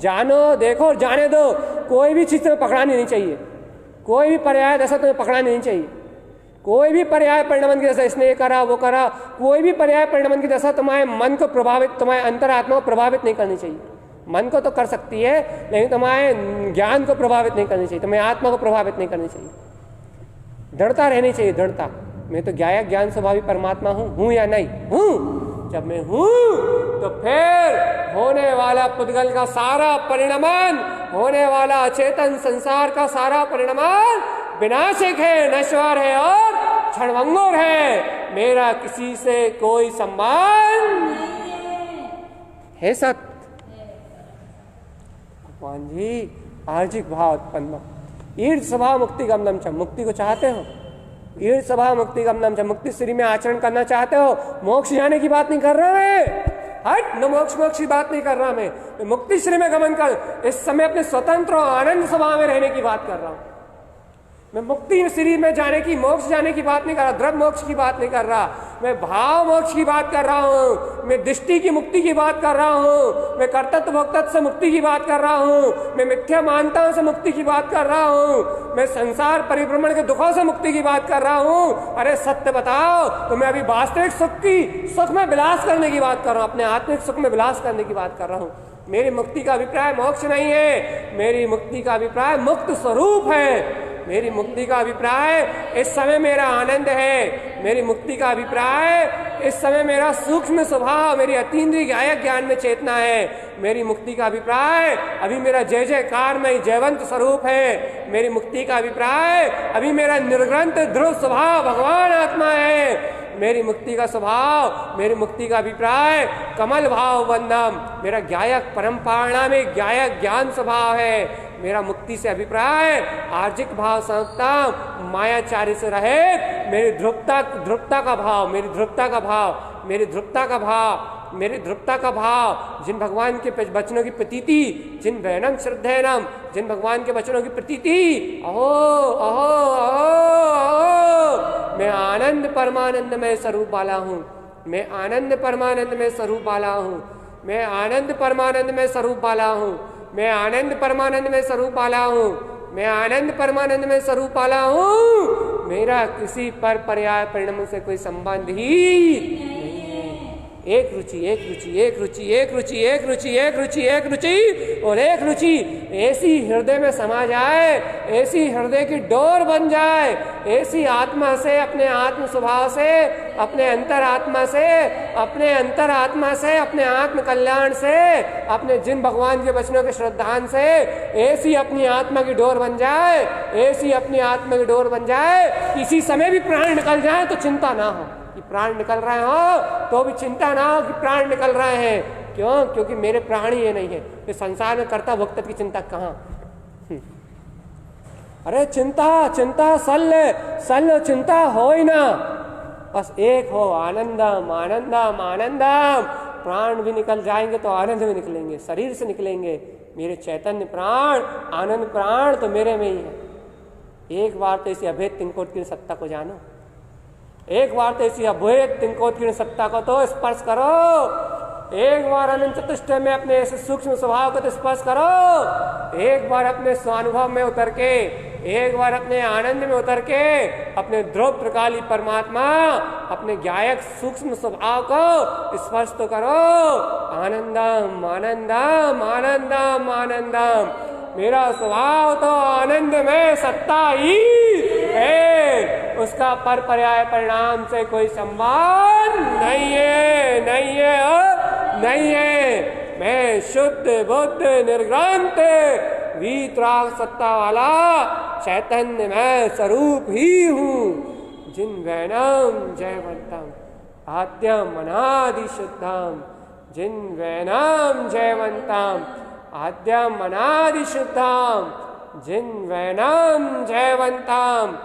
जानो, देखो और जाने दो, कोई भी चीज तुम्हें पकड़ानी नहीं चाहिए, कोई भी पर्याय दशा तुम्हें पकड़ानी नहीं चाहिए, कोई भी पर्याय परिणमन की दशा, इसने ये करा वो करा, कोई भी पर्याय परिणमन की दशा तुम्हारे मन को प्रभावित, तुम्हारे अंतरात्मा को प्रभावित नहीं करनी चाहिए। मन को तो कर सकती है, लेकिन तुम्हारे ज्ञान को प्रभावित नहीं करनी चाहिए, तुम्हारी आत्मा को प्रभावित नहीं करनी चाहिए। दृढ़ता रहनी चाहिए, दृढ़ता। मैं तो गायक ज्ञान स्वभावी परमात्मा हूँ या नहीं हूँ। जब मैं हूँ तो फिर होने वाला पुद्गल का सारा परिणमन, होने वाला अचेतन संसार का सारा परिणमन विनाशिक है, नश्वर है और क्षणभंगुर है। मेरा किसी से कोई संबंध है। सत्य भगवान जी आर्जिक भाव उत्पन्न, ईर्ष स्वभाव मुक्ति गमनम च, मुक्ति को चाहते हो, ईर्ष स्वभाव मुक्ति गमनम च, मुक्ति श्री में आचरण करना चाहते हो, मोक्ष जाने की बात नहीं कर रहा मैं, हट न मोक्ष की बात नहीं कर रहा मैं मुक्ति श्री में गमन कर, इस समय अपने स्वतंत्र और आनंद स्वभाव में रहने की बात कर रहा हूं। मैं मुक्ति श्री में जाने की, मोक्ष जाने की बात नहीं कर रहा, द्रव्य मोक्ष की बात नहीं कर रहा, मैं भाव मोक्ष की बात कर रहा हूँ, मैं दृष्टि की मुक्ति की बात कर रहा हूँ, मैं कर्तव्य भोक्तत्व से मुक्ति की बात कर रहा हूँ, मैं मिथ्या मानताओं से मुक्ति की बात कर रहा हूँ, मैं संसार परिभ्रमण के दुखों से मुक्ति की बात कर रहा हूँ। अरे सत्य बताओ, तो मैं अभी वास्तविक सुख में विलास करने की बात कर रहा हूँ, अपने आत्मिक सुख में विलास करने की बात कर रहा हूँ। मेरी मुक्ति का अभिप्राय मोक्ष नहीं है, मेरी मुक्ति का अभिप्राय मुक्त स्वरूप है। मेरी मुक्ति का अभिप्राय इस समय मेरा आनंद है, मेरी मुक्ति का अभिप्राय इस समय मेरा सूक्ष्म स्वभाव, मेरी अतीन्द्रिय गायक ज्ञान में चेतना है। मेरी मुक्ति का अभिप्राय अभी मेरा जय जयकार में जयवंत स्वरूप है। मेरी मुक्ति का अभिप्राय अभी मेरा निर्ग्रंथ ध्रुव स्वभाव भगवान आत्मा है। मेरी मुक्ति का स्वभाव, मेरी मुक्ति का अभिप्राय कमल भाव बंधम, मेरा गायक परम्परा में गायक ज्ञान स्वभाव है। मेरा मुक्ति से अभिप्राय आर्जिक भाव संयुक्ता मायाचार्य से रहे, मेरी ध्रुवता का भाव, मेरी ध्रुवता का भाव, मेरी ध्रुवता का भाव, मेरी ध्रुवता का भाव, जिन भगवान के वचनों की प्रतीति, जिन वैनम श्रद्धेनम, जिन भगवान के वचनों की प्रतीति, अहो अहो अहो अहो, मैं आनंद परमानंद में स्वरूप वाला हूँ, मैं आनंद परमानंद में स्वरूप वाला हूँ, मैं आनंद परमानंद में स्वरूप वाला हूँ, मैं आनंद परमानंद में स्वरूप वाला हूँ, मैं आनंद परमानंद में स्वरूप वाला हूँ। मेरा किसी पर पर्याय परिणाम से कोई संबंध ही नहीं है। एक रुचि, एक रुचि, एक रुचि, एक रुचि, एक रुचि, एक रुचि, एक रुचि और एक रुचि ऐसी हृदय में समा जाए, ऐसी हृदय की डोर बन जाए, ऐसी आत्मा से, अपने आत्म स्वभाव से, अपने अंतरात्मा से, अपने अंतरात्मा से, अपने आत्म कल्याण से, अपने जिन भगवान के वचनों के श्रद्धान से ऐसी अपनी आत्मा की डोर बन जाए, ऐसी अपनी आत्मा की डोर बन जाए, किसी समय भी प्राण निकल जाए तो चिंता ना हो कि प्राण निकल रहे हो, तो भी चिंता ना हो कि प्राण निकल रहे हैं। क्यों? क्योंकि मेरे प्राण ही ये नहीं है। तो संसार में कर्ता भोक्ता की चिंता कहाँ? अरे चिंता चिंता सल चिंता हो ही ना, बस एक हो आनंदम आनंदम आनंदम। प्राण भी निकल जाएंगे तो आनंद में निकलेंगे, शरीर से निकलेंगे। मेरे चैतन्य प्राण, आनंद प्राण तो मेरे में ही है। एक बार तो इसी अभेद तिंकोट की सत्ता को जानो, एक बार तो इसी अभेद तिंकोट की सत्ता को तो स्पर्श करो, एक बार अनंत चतुष्टय में अपने ऐसे सूक्ष्म स्वभाव को तो स्पर्श करो, एक बार अपने स्वानुभव में उतर के, एक बार अपने आनंद में उतर के, अपने ध्रुव प्रकाली परमात्मा, अपने गायक सूक्ष्म स्वभाव को स्पर्श तो करो। आनंदम आनंदम आनंदम आनंदम, मेरा स्वभाव तो आनंद में सत्ता ही है, उसका पर पर्याय परिणाम से कोई संबंध नहीं है, नहीं है, नहीं है। मैं शुद्ध बुद्ध निर्ग्रंथ वीतराग सत्ता वाला चैतन्य मैं स्वरूप ही हूँ। जिन वैनम जयवंतम आद्यम अनादि शुद्धम, जिन वैनम जयवंतम आद्यम अनादि शुद्धम, जिन वैनम जयवंतम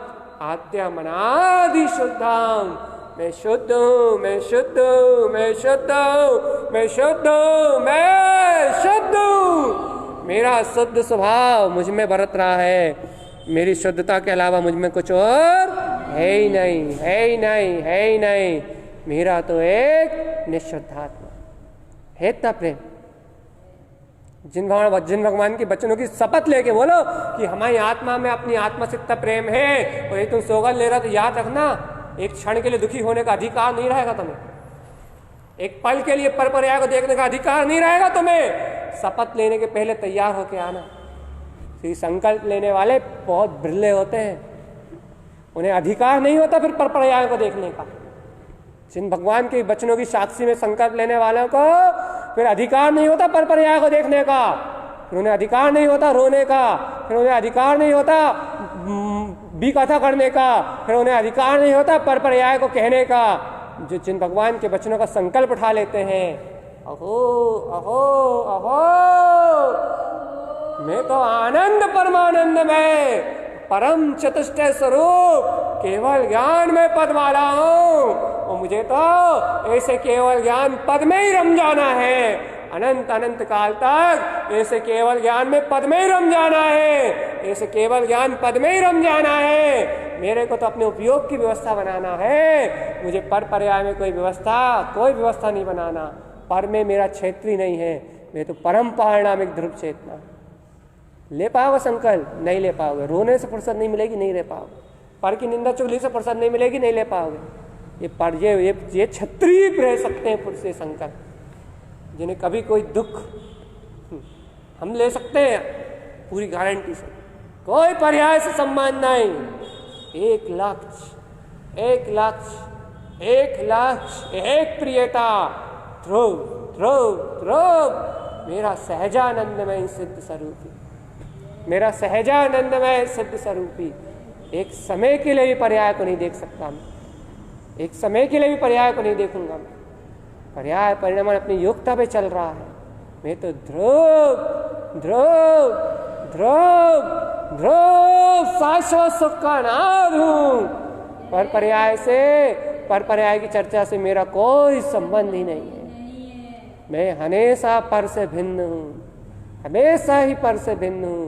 आद्यम अनादि शुद्धम। मैं शुद्ध हूँ, मैं शुद्ध हूँ, मैं शुद्ध हूँ, मैं शुद्ध हूँ, मैं शुद्ध हूँ। मेरा शुद्ध स्वभाव मुझ में बरत रहा है, मेरी शुद्धता के अलावा मुझ में कुछ और है ही नहीं, है ही नहीं, है ही नहीं। मेरा तो एक निःशुद्धात्मा है। इतना प्रेम जिन भगवान के बच्चों की शपथ लेके बोलो कि हमारी आत्मा में अपनी आत्मा से इतना प्रेम है, और ये तुम सौगंध ले रहा तो याद रखना, एक क्षण के लिए दुखी होने का अधिकार नहीं रहेगा तुम्हें, एक पल के लिए पर पर्याय को देखने का अधिकार नहीं रहेगा तुम्हें। शपथ लेने के पहले तैयार होके आना। श्री संकल्प लेने वाले बहुत बिरले होते हैं, उन्हें अधिकार नहीं होता फिर पर पर्याय को देखने का। जिन भगवान के वचनों की साक्षी में संकल्प लेने वालों को फिर अधिकार नहीं होता पर पर्याय को देखने का, फिर उन्हें अधिकार नहीं होता रोने का, फिर उन्हें अधिकार नहीं होता भी कथा करने का, फिर उन्हें अधिकार नहीं होता पर पर्याय को कहने का। जो जिन भगवान के वचनों का संकल्प उठा लेते हैं, अहो अहो अहो, मैं तो आनंद परमानंद में परम चतुष्टय स्वरूप केवल ज्ञान में पद वाला हूँ, और मुझे तो ऐसे केवल ज्ञान पद में ही रम जाना है। अनंत अनंत काल तक ऐसे केवल ज्ञान में पद में ही रम जाना है, ऐसे केवल ज्ञान पद में ही रम जाना है। मेरे को तो अपने उपयोग की व्यवस्था बनाना है, मुझे पर पर्याय में कोई व्यवस्था नहीं बनाना। पर में मेरा क्षेत्री नहीं है, मैं तो परम पारिणामिक ध्रुव चेतना। ले पाओगे संकल्प? नहीं ले पाओगे। रोने से फुर्सत नहीं मिलेगी, नहीं ले पाओगे। पर की निंदा चुगली से फुर्सत नहीं मिलेगी, नहीं ले पाओगे। ये क्षत्रिय रह सकते हैं पुरुष से संकल्प, जिन्हें कभी कोई दुख हम ले सकते हैं पूरी गारंटी से, कोई पर्याय से सम्मान नहीं। एक लक्ष्य, एक प्रियता, ध्रुव ध्रुव ध्रुव, मेरा सहजानंदमय सिद्ध स्वरूपी, मेरा सहजानंदमय सिद्ध स्वरूपी। एक समय के लिए भी पर्याय को नहीं देख सकता मैं, एक समय के लिए भी पर्याय को नहीं देखूंगा मैं। पर्याय परिणाम अपनी योग्यता पे चल रहा है। मैं तो ध्रुव ध्रुव ध्रुव ध्रुव शाश्वत सुख का नाद हूं। पर पर्याय की चर्चा से मेरा कोई संबंध ही नहीं है। मैं हमेशा पर से भिन्न हूं, हमेशा ही पर से भिन्न हूं,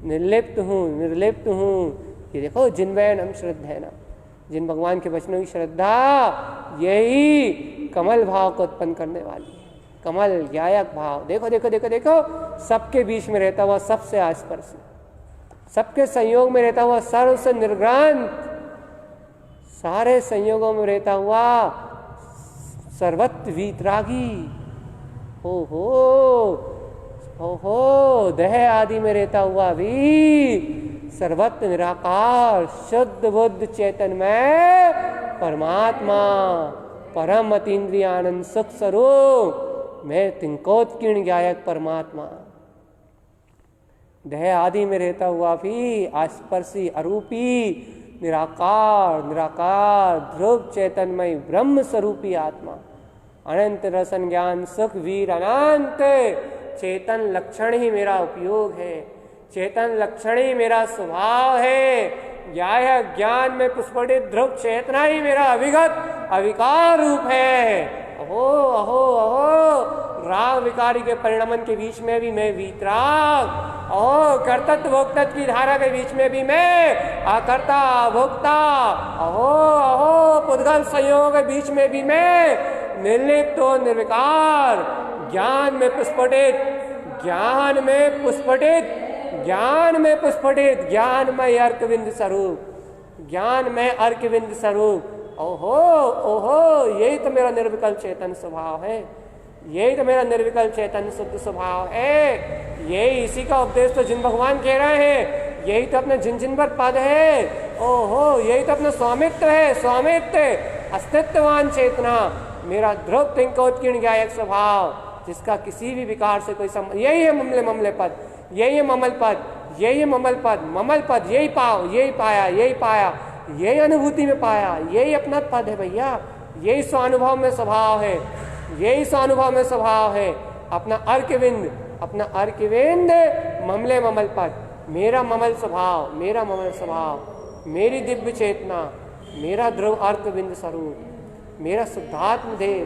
निर्लिप्त हूं। ये देखो जिनवैन हम श्रद्धा है ना, जिन भगवान के वचनों की श्रद्धा, यही कमल भाव को उत्पन्न करने वाली है। कमल ज्ञायक भाव, देखो देखो देखो देखो, सबके बीच में रहता हुआ सबसे आस्पर्श, सबके संयोग में रहता हुआ सर्व से निर्ग्रांत, सारे संयोगों में रहता हुआ सर्वत्र वीतरागी, ओहो देह आदि में रहता हुआ भी सर्वत्र निराकार शुद्ध बुद्ध चैतन्यमय परमात्मा, परम अतीन्द्रिय आनंद सुख स्वरूप, मैं तिंकोत्कीर्ण ज्ञायक परमात्मा, देह आदि में रहता हुआ भी आस्पर्शी अरूपी निराकार ध्रुव चैतन्यमय ब्रह्म स्वरूपी आत्मा, अनंत रसन ज्ञान सुख वीर अनंत। चेतन लक्षण ही मेरा उपयोग है, चेतन लक्षण ही मेरा स्वभाव है। ज्ञान में पुष्पटित ध्रुव चेतना ही मेरा अविगत अविकार रूप है। अहो अहो अहो, राग विकारी के परिणमन के बीच में भी मैं वीतराग, अहो कर्तृत्व भोक्तत्व की धारा के बीच में भी मैं अकर्ता भोक्ता, अहो अहो पुद्गल संयोग के बीच में भी मैं निर्लिप्त निर्विकार, ज्ञान में पुष्पटित ज्ञानमय अर्कविंद स्वरूप, ज्ञानमय अर्कविंद स्वरूप। ओहो ओहो, यही तो मेरा निर्विकल्प चेतन स्वभाव है, यही तो मेरा निर्विकल्प चेतन शुद्ध स्वभाव है। यही इसी का उपदेश तो जिन भगवान कह रहे हैं, यही तो अपने जिन पर पद है। ओहो, यही तो अपना स्वामित्व है, स्वामित्व अस्तित्ववान चेतना, मेरा ध्रुव तिंकोत्कीर्ण ज्ञायक स्वभाव, जिसका किसी भी विकार से कोई संबंध। यही है ममले पद, यही है ममल पद, यही है ममल पद, यही पाया, यही अनुभूति में पाया, यही अपना पद है भैया, यही स्वानुभव में स्वभाव है, यही स्वानुभव में स्वभाव है। अपना अर्कविंद ममले ममल पद, मेरा ममल स्वभाव, मेरी दिव्य चेतना, मेरा ध्रुव अर्कविंद स्वरूप, मेरा शुद्धात्म देव,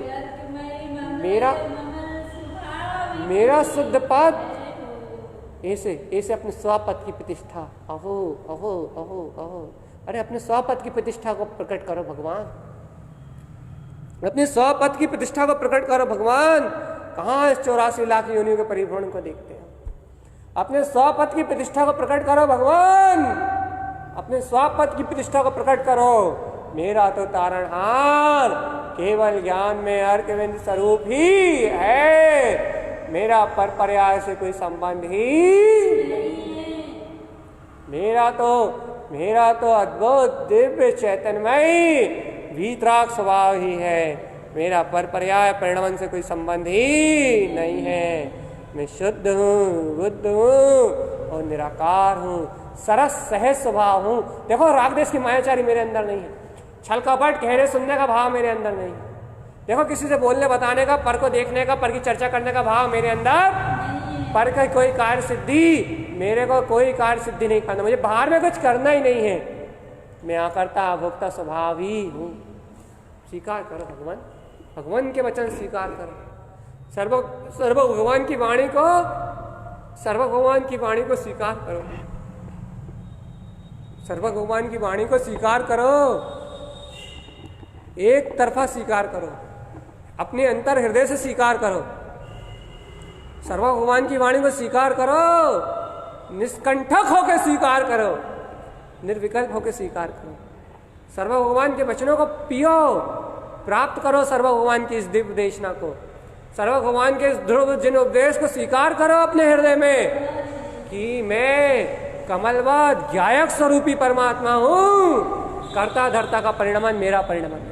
मेरा शुद्ध पद, ऐसे अपने स्वपद की प्रतिष्ठा। अहो अहो अहो अहो, अरे अपने स्वपद की प्रतिष्ठा को प्रकट करो भगवान, अपने स्वपद की प्रतिष्ठा को प्रकट करो भगवान। कहाँ इस 84 लाख योनियों के परिभ्रमण को देखते हैं? अपने स्वपद की प्रतिष्ठा को प्रकट करो भगवान, अपने स्वपद की प्रतिष्ठा को प्रकट करो। मेरा तो तारणहार केवल ज्ञान में अर्कविंद स्वरूप ही है, मेरा पर पर्याय से कोई संबंध ही नहीं। मेरा तो अद्भुत दिव्य चैतन्यमय वीतराग स्वभाव ही है, मेरा पर पर्याय परिणमन से कोई संबंध ही नहीं है। मैं शुद्ध हूँ, बुद्ध हूँ और निराकार हूँ, सरस सहज स्वभाव हूँ। देखो रागदेश की मायाचारी मेरे अंदर नहीं है, छल कपट कहने सुनने का भाव मेरे अंदर नहीं है। देखो किसी से बोलने बताने का, पर को देखने का, पर की चर्चा करने का भाव मेरे अंदर, पर का कोई कार्य सिद्धि, मेरे को कोई कार्य सिद्धि नहीं करना, मुझे बाहर में कुछ करना ही नहीं है। मैं अकर्ता भोक्ता स्वभाव ही हूँ। स्वीकार करो भगवान के वचन स्वीकार करो, सर्व भगवान की वाणी को, सर्व भगवान की वाणी को स्वीकार करो, सर्व भगवान की वाणी को स्वीकार करो, एक तरफा स्वीकार करो, अपने अंतर हृदय से स्वीकार करो। सर्व भगवान की वाणी को स्वीकार करो, निष्कंठक होकर स्वीकार करो, निर्विकल्प होकर स्वीकार करो। सर्व भगवान के वचनों को पियो, प्राप्त करो सर्व भगवान की इस दिव्य देशना को, सर्व भगवान के इस ध्रुव जिन उपदेश को स्वीकार करो अपने हृदय में कि मैं कमलवत ज्ञायक स्वरूपी परमात्मा हूँ, कर्ता धर्ता का परिणमन मेरा परिणमन है।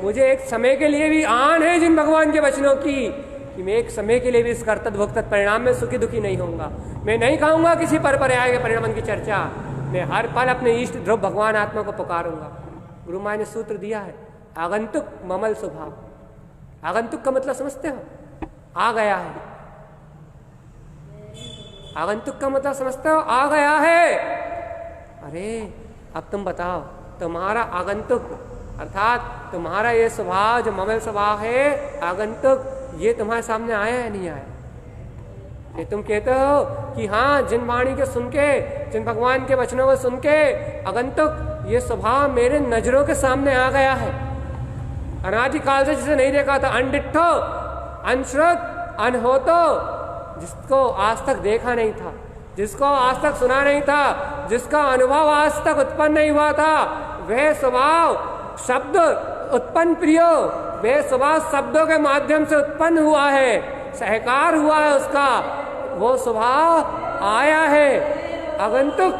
मुझे एक समय के लिए भी आन है जिन भगवान के वचनों की कि मैं एक समय के लिए भी इस कर्तव्य भुगतत परिणाम में सुखी दुखी नहीं होऊंगा। मैं नहीं कहूंगा किसी पर पर्याय के परिणमन की चर्चा, मैं हर पल अपने इष्ट ध्रुव भगवान आत्मा को पुकारूंगा। गुरु माँ ने सूत्र दिया है, आगंतुक ममल स्वभाव। आगंतुक का मतलब समझते हो? आ गया है। आगंतुक का मतलब समझते हो? आ गया है। अरे अब तुम बताओ, तुम्हारा आगंतुक अर्थात तुम्हारा ये स्वभाव जो ममल स्वभाव है, आगंतुक, ये तुम्हारे सामने आया है नहीं आया? ये तुम कहते हो कि हाँ, जिन वाणी के सुन के, जिन भगवान के वचनों को सुन के आगंतुक ये स्वभाव मेरे नजरों के सामने आ गया है। अनादिकाल से जिसे नहीं देखा था, अनडिठो, अनश्रुत, अनहोतो, जिसको आज तक देखा नहीं था, जिसको आज तक सुना नहीं था, जिसका अनुभव आज तक उत्पन्न नहीं हुआ था, वह स्वभाव शब्द उत्पन्न प्रियो, वह स्वभाव शब्दों के माध्यम से उत्पन्न हुआ है, सहकार हुआ है उसका, वो स्वभाव आया है। आगंतुक,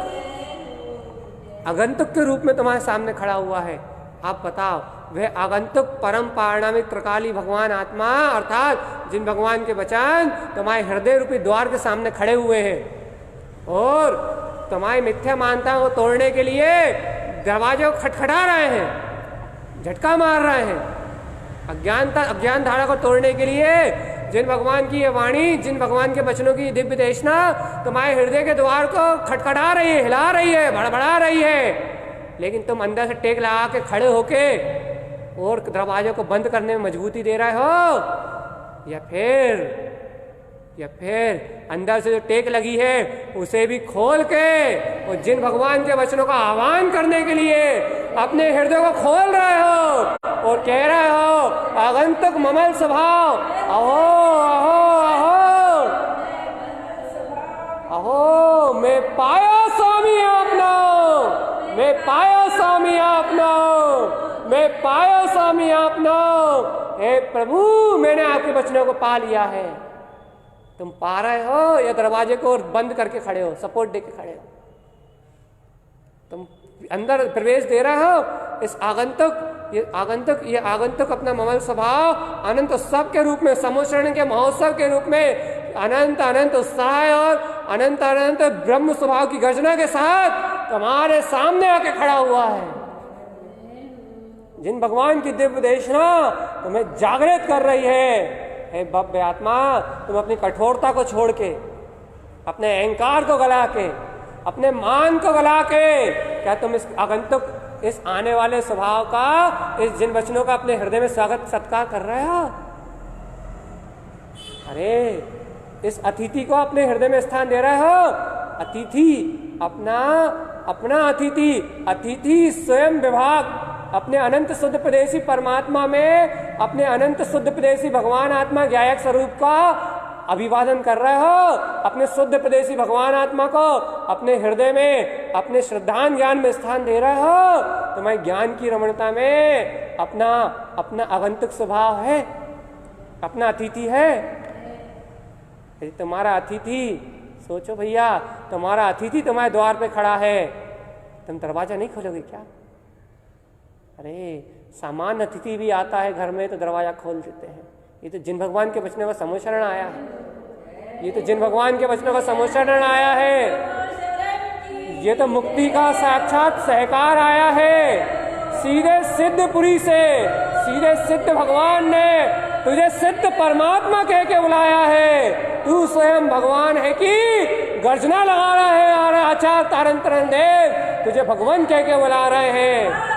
आगंतुक के रूप में तुम्हारे सामने खड़ा हुआ है। आप बताओ, वह आगंतुक परम पारणामिक त्रिकाली भगवान आत्मा अर्थात जिन भगवान के वचन तुम्हारे हृदय रूपी द्वार के सामने खड़े हुए हैं और तुम्हारी मिथ्या मान्यता को तोड़ने के लिए दरवाजे को खटखटा रहे हैं, झटका मार रहे हैं, अज्ञान धारा को तोड़ने के लिए जिन भगवान की ये वाणी, जिन भगवान के वचनों की दिव्य देशना तुम्हारे हृदय के द्वार को खटखटा रही है, हिला रही है, भड़बड़ा रही है, लेकिन तुम अंदर से टेक लगा के खड़े होके और दरवाजे को बंद करने में मजबूती दे रहे हो, या फिर अंदर से जो टेक लगी है उसे भी खोल के और जिन भगवान के वचनों का आह्वान करने के लिए अपने हृदय को खोल रहे हो और कह रहे हो, आगंतुक ममल स्वभाव, अहो अहो अहो अहो, मैं पाया स्वामी अपना, मैं पाया स्वामी अपना, मैं पाया स्वामी अपना। हे प्रभु, मैंने आपके वचनों को पा लिया है। तुम पा रहे हो या दरवाजे को बंद करके खड़े हो, सपोर्ट दे के खड़े हो? तुम अंदर प्रवेश दे रहे हो इस ये आगंतुक अपना ममल स्वभाव अनंत उत्सव के रूप में, समोषण के महोत्सव के रूप में अनंत अनंत उत्साह और अनंत अनंत ब्रह्म स्वभाव की गर्जना के साथ तुम्हारे सामने आके खड़ा हुआ है। जिन भगवान की दिव्य देशना तुम्हें जागृत कर रही है। हे भव्य आत्मा, तुम अपनी कठोरता को छोड़ के, अपने अहंकार को गला के, अपने मान को गला के, क्या तुम इस आगंतुक, इस आने वाले स्वभाव का, इस जिन वचनों का अपने हृदय में स्वागत सत्कार कर रहे हो? अरे इस अतिथि को अपने हृदय में स्थान दे रहे हो। अतिथि अपना अतिथि स्वयं विभाग अपने अनंत शुद्ध प्रदेशी परमात्मा में, अपने अनंत शुद्ध प्रदेशी भगवान आत्मा ज्ञायक स्वरूप का अभिवादन कर रहे हो। अपने शुद्ध प्रदेशी भगवान आत्मा को अपने हृदय में, अपने श्रद्धान ज्ञान में स्थान दे रहे हो। तुम्हारे ज्ञान की रमणता में अपना आगंतुक स्वभाव है, अपना अतिथि है। तुम्हारा अतिथि, सोचो भैया, तुम्हारा अतिथि तुम्हारे द्वार पे खड़ा है, तुम दरवाजा नहीं खोलोगे क्या? अरे सामान्य अतिथि भी आता है घर में तो दरवाजा खोल देते हैं। ये तो जिन भगवान के वचनों का समोषण आया है, ये तो जिन भगवान के वचनों का समोषण आया है, ये तो मुक्ति का साक्षात सहकार आया है। सीधे सिद्धपुरी से, सीधे सिद्ध भगवान ने तुझे सिद्ध परमात्मा कह के बुलाया है। तू स्वयं भगवान है कि गर्जना लगा रहा है और आचार्य तारण तरण देव तुझे भगवान कह के बुला रहे हैं,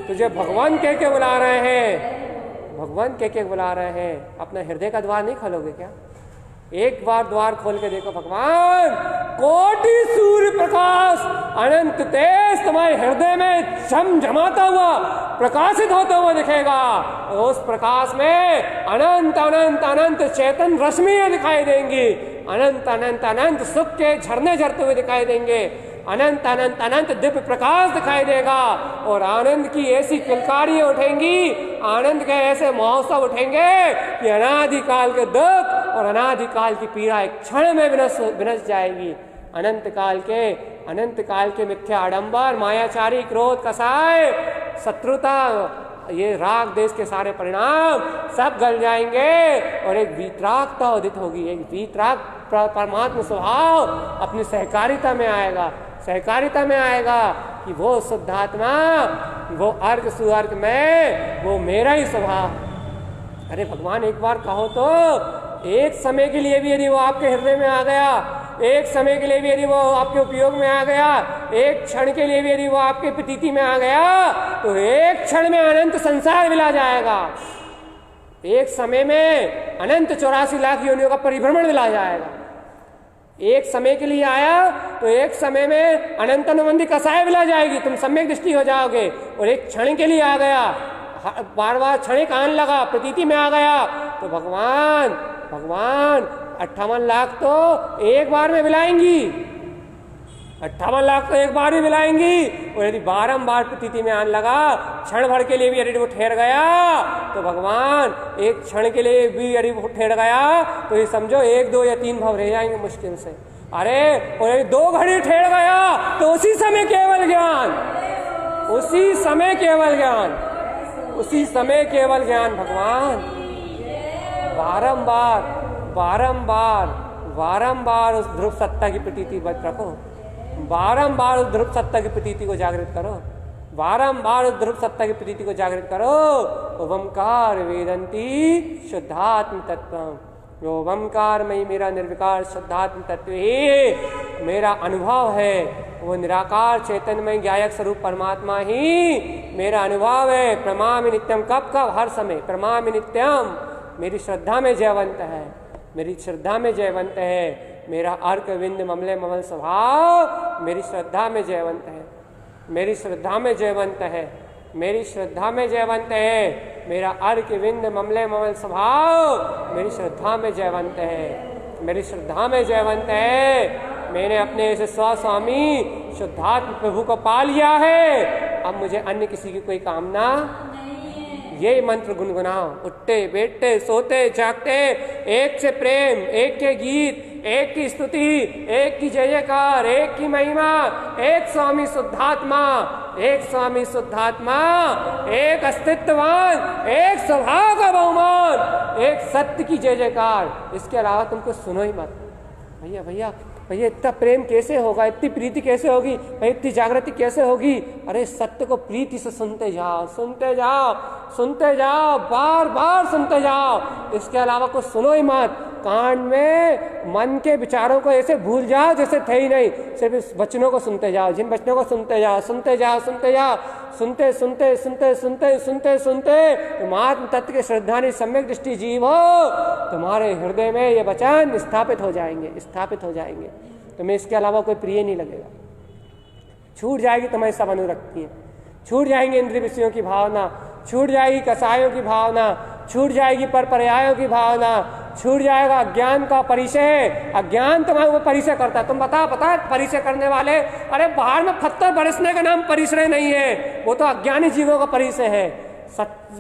तुझे भगवान कह के बुला रहे हैं। भगवान के बुला रहे हैं, अपना हृदय का द्वार नहीं खोलोगे क्या? एक बार द्वार खोल के देखो, भगवान कोटि सूर्य प्रकाश अनंत तेज तुम्हारे हृदय में झमझमाता हुआ प्रकाशित होता हुआ दिखेगा। उस प्रकाश में अनंत अनंत अनंत चेतन रश्मियां दिखाई देंगी, अनंत अनंत अनंत सुख के झरने झरते हुए दिखाई देंगे, अनंत अनंत अनंत दिव्य प्रकाश दिखाई देगा, और आनंद की ऐसी किलकारियां उठेंगी, आनंद के ऐसे महोत्सव उठेंगे कि अनादिकाल के दुख और अनादिकाल की पीड़ा एक क्षण में विनश जाएगी। अनंत काल के मिथ्या आडंबर, मायाचारी, क्रोध, कसाय, शत्रुता, ये राग देश के सारे परिणाम सब गल जाएंगे, और एक वीतरागता उदित होगी। एक वीतराग परमात्मा स्वभाव अपनी सहकारिता में आएगा, सहकारिता में आएगा कि वो शुद्धात्मा, वो अर्घ सुअर्घ में, वो मेरा ही स्वभाव। अरे भगवान एक बार कहो तो, एक समय के लिए भी यदि वो आपके हृदय में आ गया, एक समय के लिए भी यदि वो आपके उपयोग में आ गया, एक क्षण के लिए भी यदि वो आपके प्रतीति में आ गया, तो एक क्षण में अनंत संसार मिला जाएगा। एक समय में अनंत 84 लाख योनियों का परिभ्रमण मिला जाएगा। एक समय के लिए आया तो एक समय में अनंत अनुबंधी कसाय मिला जाएगी, तुम सम्यक दृष्टि हो जाओगे। और एक क्षण के लिए आ गया, बार बार क्षणिक आने लगा, प्रतीति में आ गया, तो भगवान 58 लाख तो एक बार में मिलाएंगी, 58 लाख तो एक बार ही मिलाएंगी। और यदि बारंबार प्रतीति में आने लगा, क्षण भर के लिए भी यदि वो ठहर गया, तो भगवान एक क्षण के लिए भी यदि वो ठहर गया, तो ये समझो 1, 2 या 3 भाव रह जाएंगे मुश्किल से। अरे और यदि 2 घड़ी ठहर गया, तो उसी समय केवल ज्ञान, उसी समय केवल ज्ञान, उसी समय केवल ज्ञान। भगवान बारंबार उस ध्रुव सत्ता की प्रतीति बच रखो, बारंबार उस ध्रुव सत्ता की प्रतीति को जागृत करो, बारंबार उस ध्रुव सत्ता की प्रतीति को जागृत करो। ओमकार वेदंती शुद्धात्म तत्व, ओमकार में मेरा निर्विकार शुद्धात्म तत्व ही मेरा अनुभव है, वो निराकार चैतन्यमय ज्ञायक स्वरूप परमात्मा ही मेरा अनुभव है। प्रमामि नित्यम, कब हर समय प्रमामि नित्यम, मेरी श्रद्धा में जयवंत है, मेरी श्रद्धा में जयवंत है। मेरा अर्क विंद ममले ममल स्वभाव मेरी श्रद्धा में जयवंत है, मेरी श्रद्धा में जयवंत है, मेरी श्रद्धा में जयवंत है। मेरा अर्क विंद ममले ममल स्वभाव मेरी श्रद्धा में जयवंत है, मेरी श्रद्धा में जयवंत है। मैंने अपने ऐसे स्वस्वामी शुद्धात्म प्रभु को पा लिया है, अब मुझे अन्य किसी की कोई कामना। ये मंत्र गुनगुनाओ, उठते बैठते सोते जागते, एक से प्रेम, एक के गीत, एक की स्तुति, एक की जय जयकार, एक की महिमा, एक स्वामी शुद्धात्मा, एक स्वामी शुद्धात्मा, एक अस्तित्ववान, एक स्वभाव का बहुमान, एक सत्य की जय जयकार। इसके अलावा तुमको सुनो ही मत। भैया भैया भैया इतना प्रेम कैसे होगा, इतनी प्रीति कैसे होगी, भाई इतनी जागृति कैसे होगी? अरे सत्य को प्रीति से सुनते जाओ, सुनते जाओ, सुनते जाओ, बार बार सुनते जाओ। इसके अलावा कुछ सुनो ही मत। कान में मन के विचारों को ऐसे भूल जाओ जैसे थे ही नहीं, सिर्फ इस वचनों को सुनते जाओ, जिन वचनों को सुनते जाओ, सुनते जाओ, सुनते जाओ, सुनते सुनते सुनते सुनते सुनते सुनते तुम आत्म तत्व के श्रद्धानी सम्यक दृष्टि जीव हो, तुम्हारे हृदय में ये वचन स्थापित हो जाएंगे, स्थापित हो जाएंगे। तुम्हें इसके अलावा कोई प्रिय नहीं लगेगा। छूट जाएगी तुम्हारी सब अनुरक्तियाँ, छूट जाएंगे इंद्रिय विषयों की भावना, छूट जाएगी कसायों की भावना, छूट जाएगी पर पर्यायों की भावना, छूट जाएगा अज्ञान का परिचय। अज्ञान तुम्हारे वो परिचय करता है। तुम पता परिचय करने वाले, अरे बाहर में पत्थर बरसने का नाम परिचय नहीं है, वो तो अज्ञानी जीवों का परिचय है।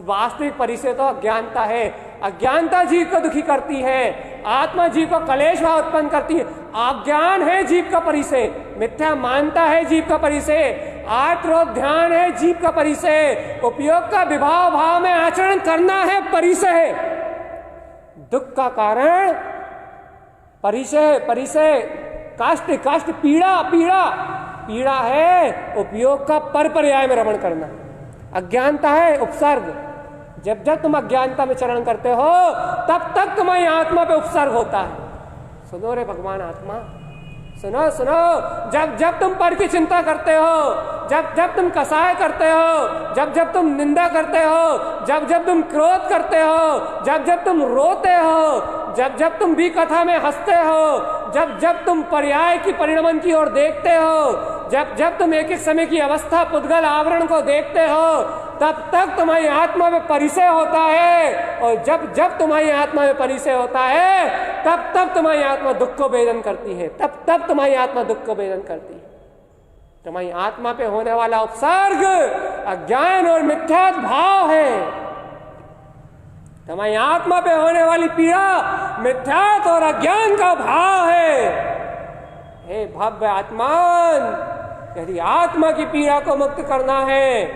वास्तविक परिचय तो अज्ञानता है। अज्ञानता जीव को दुखी करती है, आत्मा जीव को कलेश भाव उत्पन्न करती है। अज्ञान है जीव का परिचय, मिथ्या मानता है जीव का परिचय, आत्म ध्यान है जीव का परिचय, उपयोग का विभाव भाव में आचरण करना है परिचय है। दुख का कारण परिचय, परिचय, कष्ट, कष्ट, पीड़ा, पीड़ा, पीड़ा है उपयोग का पर पर्याय में रमण करना। अज्ञानता है उपसर्ग। जब जब तुम अज्ञानता में चरण करते हो तब तक तुम्हारी आत्मा पे उपसर्ग होता है। सुनो रे भगवान आत्मा, सुनो सुनो, जब जब तुम पर की चिंता करते हो, जब जब तुम कसाय करते हो, जब जब तुम निंदा करते हो, जब जब तुम क्रोध करते हो, जब जब तुम रोते हो, जब जब तुम भी कथा में हंसते हो, जब जब तुम पर्याय की परिणमन की ओर देखते हो, जब जब तुम एक एक समय की अवस्था पुद्गल आवरण को देखते हो, तब तक तुम्हारी आत्मा में परिचय होता है। और जब जब तुम्हारी आत्मा में परिचय होता है, तब तब तुम्हारी आत्मा दुख को वेदन करती है, तब तब तुम्हारी आत्मा दुख को वेदन करती है। तुम्हारी आत्मा पे होने वाला उपसर्ग अज्ञान और मिथ्यात्व भाव है। तुम्हारी आत्मा पे होने वाली पीड़ा मिथ्यात्व और अज्ञान का भाव है। हे भव्य आत्मान, यदि आत्मा की पीड़ा को मुक्त करना है,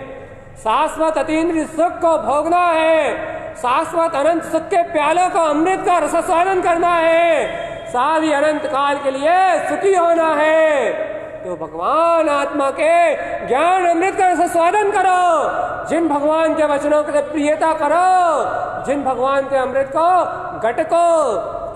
शाश्वत अतीन्द्रिय सुख को भोगना है, शाश्वत अनंत सुख के प्यालों को अमृत का रसास्वादन करना है, सारी अनंत काल के लिए सुखी होना है, तो भगवान आत्मा के ज्ञान अमृत का रसास्वादन करो। जिन भगवान के वचनों के प्रियता करो, जिन भगवान के अमृत को घटको,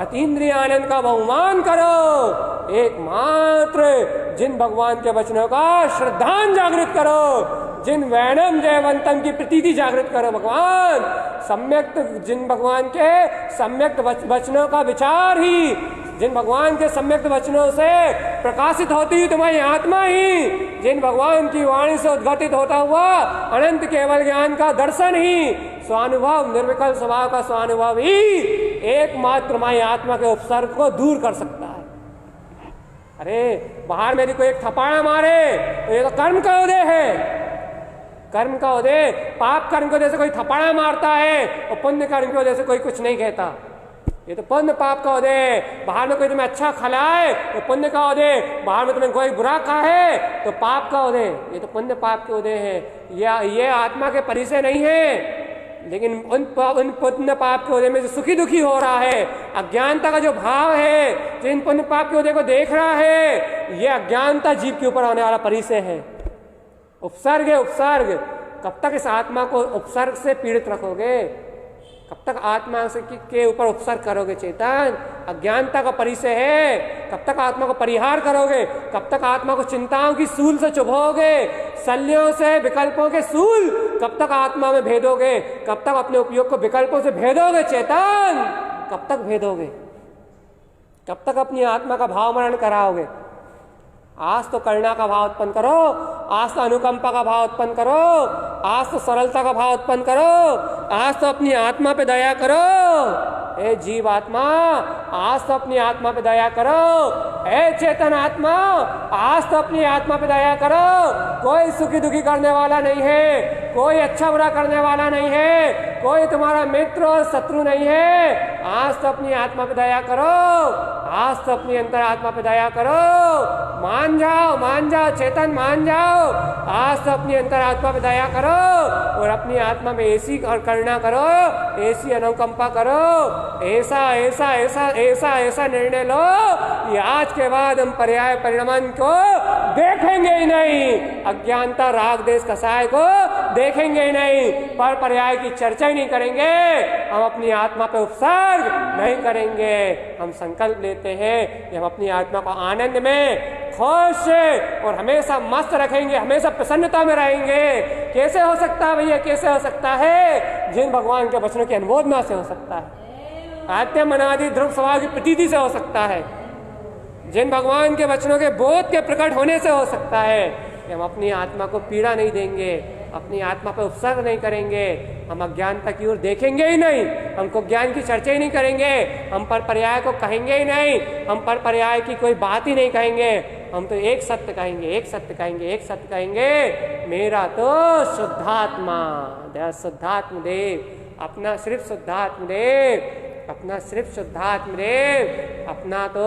अतीन्द्रिय आनंद का बहुमान करो। एकमात्र जिन भगवान के वचनों का श्रद्धान जागृत करो, जिन वैनम जयवंतम की प्रतीति जागृत करो। भगवान सम्यक, जिन भगवान के सम्यक वचनों का विचार ही, जिन भगवान के सम्यक वचनों से प्रकाशित होती हुई तुम्हारी आत्मा ही, जिन भगवान की वाणी से उद्घटित होता हुआ अनंत केवल ज्ञान का दर्शन ही, स्वानुभव निर्विकल्प स्वभाव का स्वानुभव ही एकमात्र तुम्हारी आत्मा के उपसर्ग को दूर कर सकता है। अरे बाहर मेरी कोई एक थपाड़ा मारे तो ये तो कर्म का उदय है, कर्म का उदय। पाप कर्म के वजह से कोई थपाड़ा मारता है और पुण्य कर्म की वजह से कोई कुछ नहीं कहता। ये तो पुण्य पाप का उदय। बाहर में कोई तुम्हें अच्छा खिलाए तो पुण्य का उदय, बाहर में तुम्हें कोई बुरा खाए तो पाप का उदय। ये तो पुण्य पाप के उदय है। ये आत्मा के परिचय नहीं है। लेकिन उन पुण्य पाप के उदय में जो सुखी दुखी हो रहा है, अज्ञानता का जो भाव है, जिन पुण्य पाप के उदय को देख रहा है, ये अज्ञानता जीव के ऊपर होने वाला परिचय है। उपसर्ग है उपसर्ग। कब तक इस आत्मा को उपसर्ग से पीड़ित रखोगे? कब तक आत्मा से के ऊपर उपसर्ग करोगे? चेतन, अज्ञानता का परिचय है। कब तक आत्मा को परिहार करोगे? कब तक आत्मा को चिंताओं की सूल से चुभोगे? शल्यों से विकल्पों के सूल कब तक आत्मा में भेदोगे? कब तक अपने उपयोग को विकल्पों से भेदोगे? चेतन, कब तक भेदोगे? कब तक अपनी आत्मा का भाव मरण कराओगे? आज तो करुणा का भाव उत्पन्न करो, आज तो अनुकंपा का भाव उत्पन्न करो, आज तो सरलता का भाव उत्पन्न करो, आज तो अपनी आत्मा पे दया करो। ए जीव आत्मा, आज तो अपनी आत्मा पे दया करो। ए चेतन आत्मा, आज तो अपनी आत्मा पे दया करो। कोई सुखी दुखी करने वाला नहीं है, कोई अच्छा बुरा करने वाला नहीं है, कोई तुम्हारा मित्र और शत्रु नहीं है। आज तो अपनी आत्मा पे दया करो, आज तो अपनी अंतर आत्मा पे दया करो। मान जाओ चेतन, मान जाओ। आज तो अपनी अंतर आत्मा पे दया करो और अपनी आत्मा में ऐसी करुणा करो, ऐसी अनुकंपा करो, ऐसा ऐसा ऐसा ऐसा ऐसा निर्णय लो कि आज के बाद हम पर्याय परिणमन को देखेंगे ही नहीं, अज्ञानता राग देश कसाय को देखेंगे ही नहीं, पर पर्याय की चर्चा ही नहीं करेंगे, हम अपनी आत्मा पे उपसर्ग नहीं करेंगे। हम संकल्प लेते हैं कि हम अपनी आत्मा को आनंद में खुश और हमेशा मस्त रखेंगे, हमेशा प्रसन्नता में रहेंगे। कैसे हो सकता है भैया? कैसे हो सकता है? जिन भगवान के वचनों की अनुमोदना से हो सकता है, आत्म मनादि ध्रुव स्वभाव की प्रतीति से हो सकता है, जिन भगवान के वचनों के बोध के प्रकट होने से हो सकता है कि हम अपनी आत्मा को पीड़ा नहीं देंगे, अपनी आत्मा पर उपसर्ग नहीं करेंगे, हम अज्ञानता की ओर देखेंगे ही नहीं, हमको ज्ञान की चर्चा ही नहीं करेंगे, हम पर पर्याय को कहेंगे ही नहीं, हम पर पर्याय की कोई बात ही नहीं कहेंगे। हम तो एक सत्य कहेंगे, एक सत्य कहेंगे, एक सत्य कहेंगे, मेरा तो शुद्धात्मा, शुद्धात्म देव, अपना सिर्फ शुद्धात्म देव, अपना सिर्फ शुद्धात्म देव, अपना तो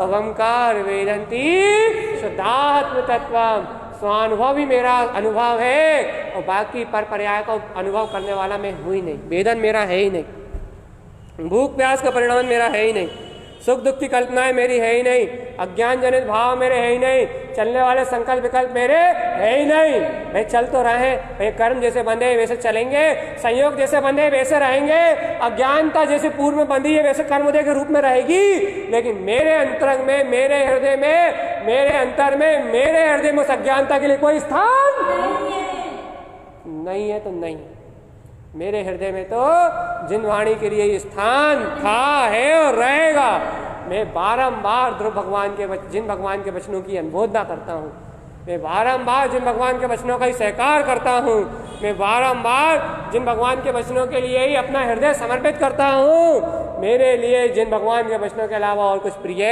ओंकार वेदंती शुद्धात्म तत्वम, स्वानुभव ही मेरा अनुभव है और बाकी पर पर्याय को अनुभव करने वाला मैं हूँ ही नहीं। वेदन मेरा है ही नहीं, भूख प्यास का परिणाम मेरा है ही नहीं, सुख दुख की कल्पनाएं मेरी है ही नहीं, अज्ञान जनित भाव मेरे है ही नहीं, चलने वाले संकल्प विकल्प मेरे है ही नहीं। भाई चल तो रहे, भाई कर्म जैसे बंधे वैसे चलेंगे, संयोग जैसे बंधे वैसे रहेंगे, अज्ञानता जैसे पूर्व में बंधी है वैसे कर्मोदय के रूप में रहेगी। लेकिन मेरे अंतरंग में, मेरे हृदय में, मेरे अंतर में, मेरे हृदय में उस अज्ञानता के लिए कोई स्थान नहीं है। तो नहीं, मेरे हृदय में तो जिन वाणी के लिए स्थान था, है और रहेगा। मैं बारंबार ध्रुव भगवान के जिन भगवान के वचनों की अनुमोदना करता हूँ, मैं बारंबार जिन भगवान के वचनों का ही सहकार करता हूँ, मैं बारंबार जिन भगवान के वचनों के लिए ही अपना हृदय समर्पित करता हूँ। मेरे लिए जिन भगवान के वचनों के अलावा और कुछ प्रिय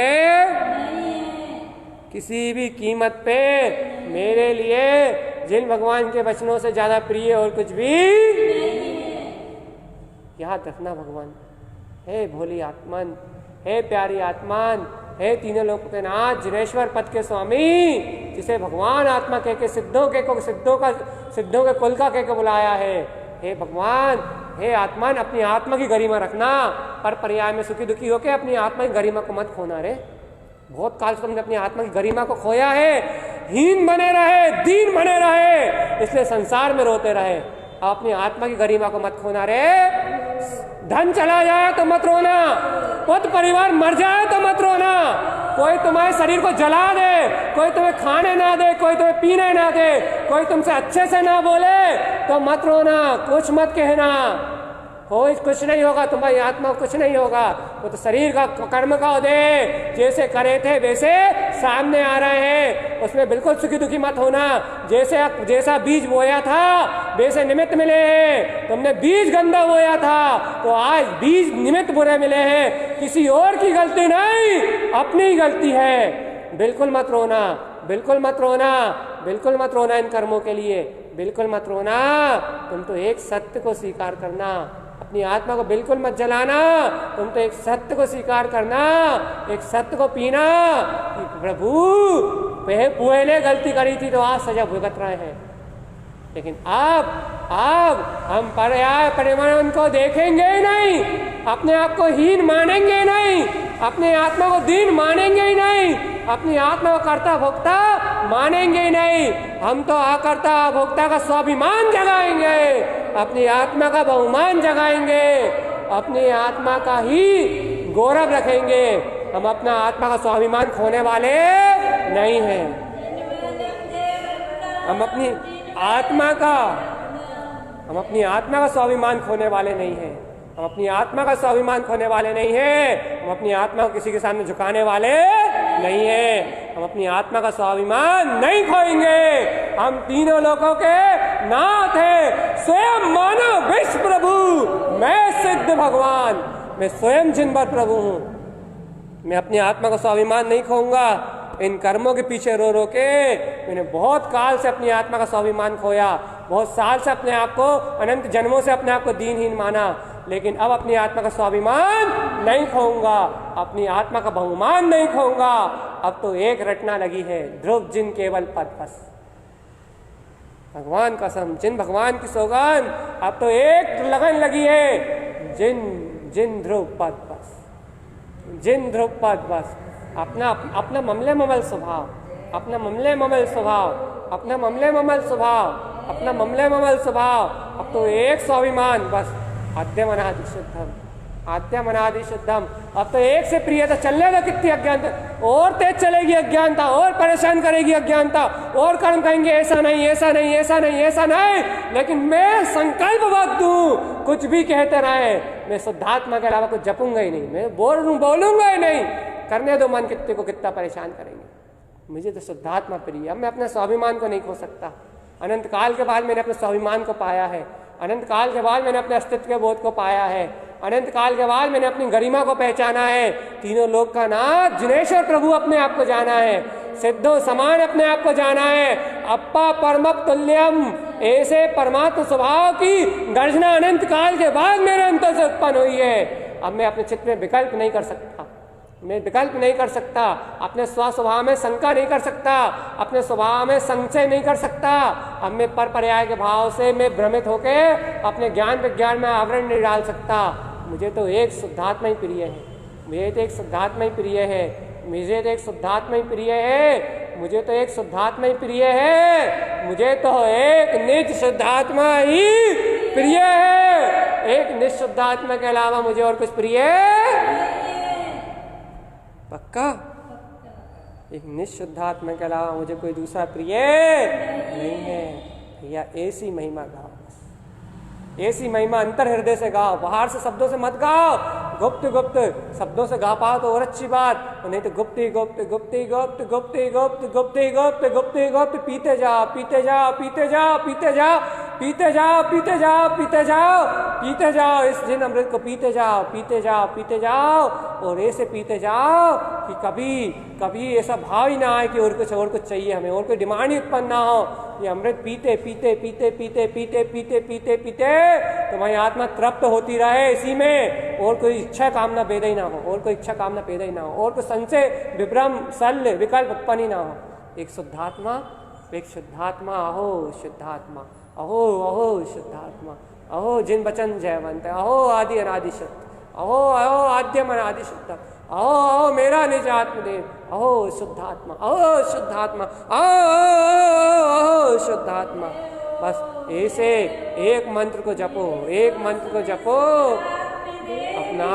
किसी भी कीमत पे, मेरे लिए जिन भगवान के वचनों से ज्यादा प्रिय और कुछ भी याद रखना। भगवान हे भोली आत्मन, हे प्यारी आत्मन, हे तीनों लोकों के नाथ, जिनेश्वर पद के स्वामी, जिसे भगवान आत्मा कह के सिद्धों के कुल का कह के बुलाया है। हे भगवान, हे आत्मन, अपनी आत्मा की गरिमा रखना, पर पर्याय में सुखी दुखी होके अपनी आत्मा की गरिमा को मत खोना रे। बहुत काल से तुमने अपनी आत्मा की गरिमा को खोया है, हीन बने रहे, दीन बने रहे, इसलिए संसार में रोते रहे। अपनी आत्मा की गरिमा को मत खोना रे। धन चला जाए तो मत रोना, पुत्र परिवार मर जाए तो मत रोना, कोई तुम्हारे शरीर को जला दे, कोई तुम्हें खाने ना दे, कोई तुम्हें पीने ना दे, कोई तुमसे अच्छे से ना बोले तो मत रोना, कुछ मत कहना, कुछ नहीं होगा, तुम्हारी आत्मा को कुछ नहीं होगा। वो तो शरीर का कर्म का उदय जैसे करे थे वैसे सामने आ रहे हैं, उसमें बिल्कुल सुखी दुखी मत होना। जैसा बीज बोया था वैसे निमित्त मिले हैं। तुमने बीज गंदा बोया था तो आज बीज निमित्त बुरे मिले हैं, किसी और की गलती नहीं, अपनी गलती है। बिल्कुल मत रोना, बिल्कुल मत रोना, बिल्कुल मत रोना इन कर्मों के लिए, बिल्कुल मत रोना। तुम तो एक सत्य को स्वीकार करना, अपनी आत्मा को बिल्कुल मत जलाना, तुम तो एक सत्य को स्वीकार करना, एक सत्य को पीना कि प्रभु पहले गलती करी थी तो आज सजा भुगत रहे हैं। लेकिन अब हम पर्याय परिमाण को देखेंगे ही नहीं, अपने आप को हीन मानेंगे नहीं, अपने आत्मा को दीन मानेंगे ही नहीं, अपनी आत्मा को कर्ता भोक्ता मानेंगे ही नहीं। हम तो अकर्ता भोक्ता का स्वाभिमान जगाएंगे, अपनी आत्मा का बहुमान जगाएंगे, अपनी आत्मा का ही गौरव रखेंगे। हम अपना आत्मा का स्वाभिमान खोने वाले नहीं हैं। हम अपनी आत्मा का स्वाभिमान खोने वाले नहीं हैं। हम अपनी आत्मा का स्वाभिमान खोने वाले नहीं हैं। हम अपनी आत्मा को किसी के सामने झुकाने वाले नहीं हैं। हम अपनी आत्मा का स्वाभिमान नहीं खोएंगे। हम तीनों लोगों के नाथ हैं, स्वयं मानो विश्व प्रभु, मैं सिद्ध भगवान, मैं स्वयं जिनवर प्रभु हूँ। मैं अपनी आत्मा का स्वाभिमान नहीं खोऊंगा। इन कर्मों के पीछे रो रो के मैंने बहुत काल से अपनी आत्मा का स्वाभिमान खोया, बहुत साल से अपने आप को, अनंत जन्मों से अपने आप को दीनहीन माना, लेकिन अब अपनी आत्मा का स्वाभिमान नहीं खोऊंगा, अपनी आत्मा का बहुमान नहीं खोऊंगा। अब तो एक रटना लगी है, ध्रुव जिन केवल पद बस, भगवान कसम, जिन भगवान की सौगान, अब तो एक लगन लगी है, जिन ध्रुव पद बस, जिन ध्रुव पद बस। अपना ममले ममल स्वभाव, अपना ममले ममल स्वभाव, अपना ममले ममल स्वभाव, अपना ममले ममल स्वभाव। अब तो एक स्वाभिमान बस, आद्यम अनादि शुद्धम, आद्यम अनादि शुद्धम। अब तो एक से प्रियता चलेगा कितनी अज्ञानता, और तेज चलेगी अज्ञानता, और परेशान करेगी अज्ञानता, और कर्म कहेंगे ऐसा नहीं, ऐसा नहीं, ऐसा नहीं, ऐसा नहीं। लेकिन मैं संकल्पबद्ध हूँ, कुछ भी कहते रहे, मैं शुद्धात्मा के अलावा कुछ जपूंगा ही नहीं, मैं बोलूंगा ही नहीं। करने दो, मन कितने को कितना परेशान करेंगे। मुझे तो शुद्धात्मा प्रिय। अब मैं अपने स्वाभिमान को नहीं खो सकता। अनंत काल के बाद मैंने अपने स्वाभिमान को पाया है, अनंत काल के बाद मैंने अपने अस्तित्व के बोध को पाया है, अनंत काल के बाद मैंने अपनी गरिमा को पहचाना है। तीनों लोक का नाथ जिनेश्वर प्रभु अपने आप को जाना है, सिद्धो समान अपने आप को जाना है, अप्पा परमप तुल्यम, ऐसे परमात्म स्वभाव की गर्जना अनंत काल के बाद मेरे अंतर से उत्पन्न हुई है। अब मैं अपने चित्त में विकल्प नहीं कर सकता, मैं विकल्प नहीं कर सकता, अपने स्वभाव में शंका नहीं कर सकता, अपने स्वभाव में संशय नहीं कर सकता। अब मैं पर पर्याय के भाव से मैं भ्रमित होकर अपने ज्ञान विज्ञान में आवरण नहीं डाल सकता। मुझे तो एक शुद्धात्मा ही प्रिय है, मुझे तो एक शुद्धात्मा ही प्रिय है, मुझे तो एक शुद्धात्मा ही प्रिय है, मुझे तो एक शुद्धात्मा ही प्रिय है, मुझे तो एक निज शुद्धात्मा ही प्रिय है। एक निशुद्धात्मा के अलावा मुझे और कुछ प्रिय पक्का? एक निशुद्धात्मा के अलावा मुझे कोई दूसरा प्रिय नहीं है। भैया ऐसी महिमा गाओ, ऐसी महिमा अंतर हृदय से गाओ, बाहर से शब्दों से मत गाओ। गुप्त गुप्त शब्दों से गा पाओ तो और अच्छी बात, नहीं तो गुप्ती गुप्त गुप्ती गुप्त गुप्ती गुप्त गुप्ती गुप्त गुप्ती गुप्त पीते जाओ पीते जाओ पीते जाओ पीते जाओ पीते जाओ पीते जाओ पीते जाओ पीते जाओ, इस जिन अमृत को पीते जाओ पीते जाओ पीते जाओ, और ऐसे पीते जाओ कि कभी कभी ऐसा भाव ही ना आए कि और कुछ चाहिए हमें, और कोई डिमांड ही उत्पन्न ना हो। ये अमृत पीते पीते पीते पीते पीते पीते पीते पीते तुम्हारी आत्मा तृप्त होती रहे इसी में, और कोई इच्छा कामना पैदा ही ना हो, और कोई इच्छा कामना पैदा ही ना हो, और कोई संशय विभ्रम शल्य विकल्प उत्पन्न ही ना हो। एक शुद्धात्मा, एक शुद्धात्मा, अहो शुद्धात्मा, अहो अहो शुद्धात्मा, अहो जिन वचन जयवंत, अहो आदि अनादि शुद्ध, अहो अहो आद्यम अनादि शुद्ध, अहो अहो मेरा निज आत्मदेव, अहो शुद्धात्मा, अहो शुद्धात्मा, अहो शुद्धात्मा। बस ऐसे एक मंत्र को जपो, एक मंत्र को जपो, अपना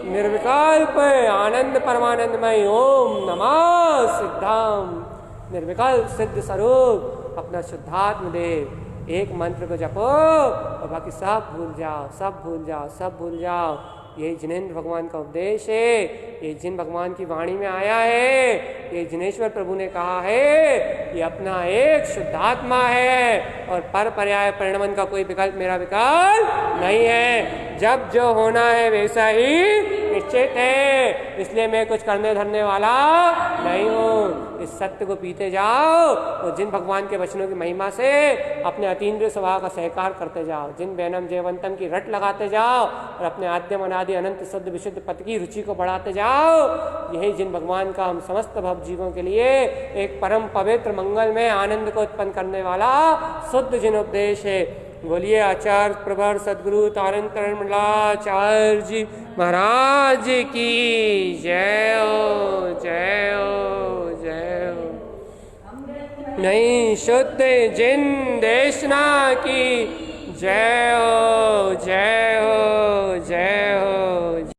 निर्विकल्प आनंद परमानंदमय ओम नमः सिद्धाम, निर्विकल्प सिद्ध स्वरूप अपना शुद्धात्म देव, एक मंत्र को जपो और बाकी सब भूल जाओ, सब भूल जाओ, सब भूल जाओ। ये जिनेंद्र भगवान का उपदेश है, ये जिन भगवान की वाणी में आया है, ये जिनेश्वर प्रभु ने कहा है, ये अपना एक शुद्धात्मा है और पर पर्याय परिणमन का कोई विकल्प मेरा विकल्प नहीं है। जब जो होना है वैसा ही निश्चित है, इसलिए मैं कुछ करने धरने वाला नहीं हूँ। इस सत्य को पीते जाओ और जिन भगवान के वचनों की महिमा से अपने अतीन्द्रिय स्वभाव का सहकार करते जाओ, जिन वैनम जयवंतम की रट लगाते जाओ और अपने आद्यम अनादि अनंत शुद्ध विशुद्ध पद की रुचि को बढ़ाते जाओ, यही जिन भगवान का हम समस्त भव जीवों के लिए एक परम पवित्र मंगल में आनंद को उत्पन्न करने वाला शुद्ध जिन उपदेश है। बोलिए आचार्य प्रभर सदगुरु तारण मंडलाचार्य जी महाराज की जय हो, जय हो, जय हो। नहीं शुद्ध जिन देशना की जय हो, जय हो।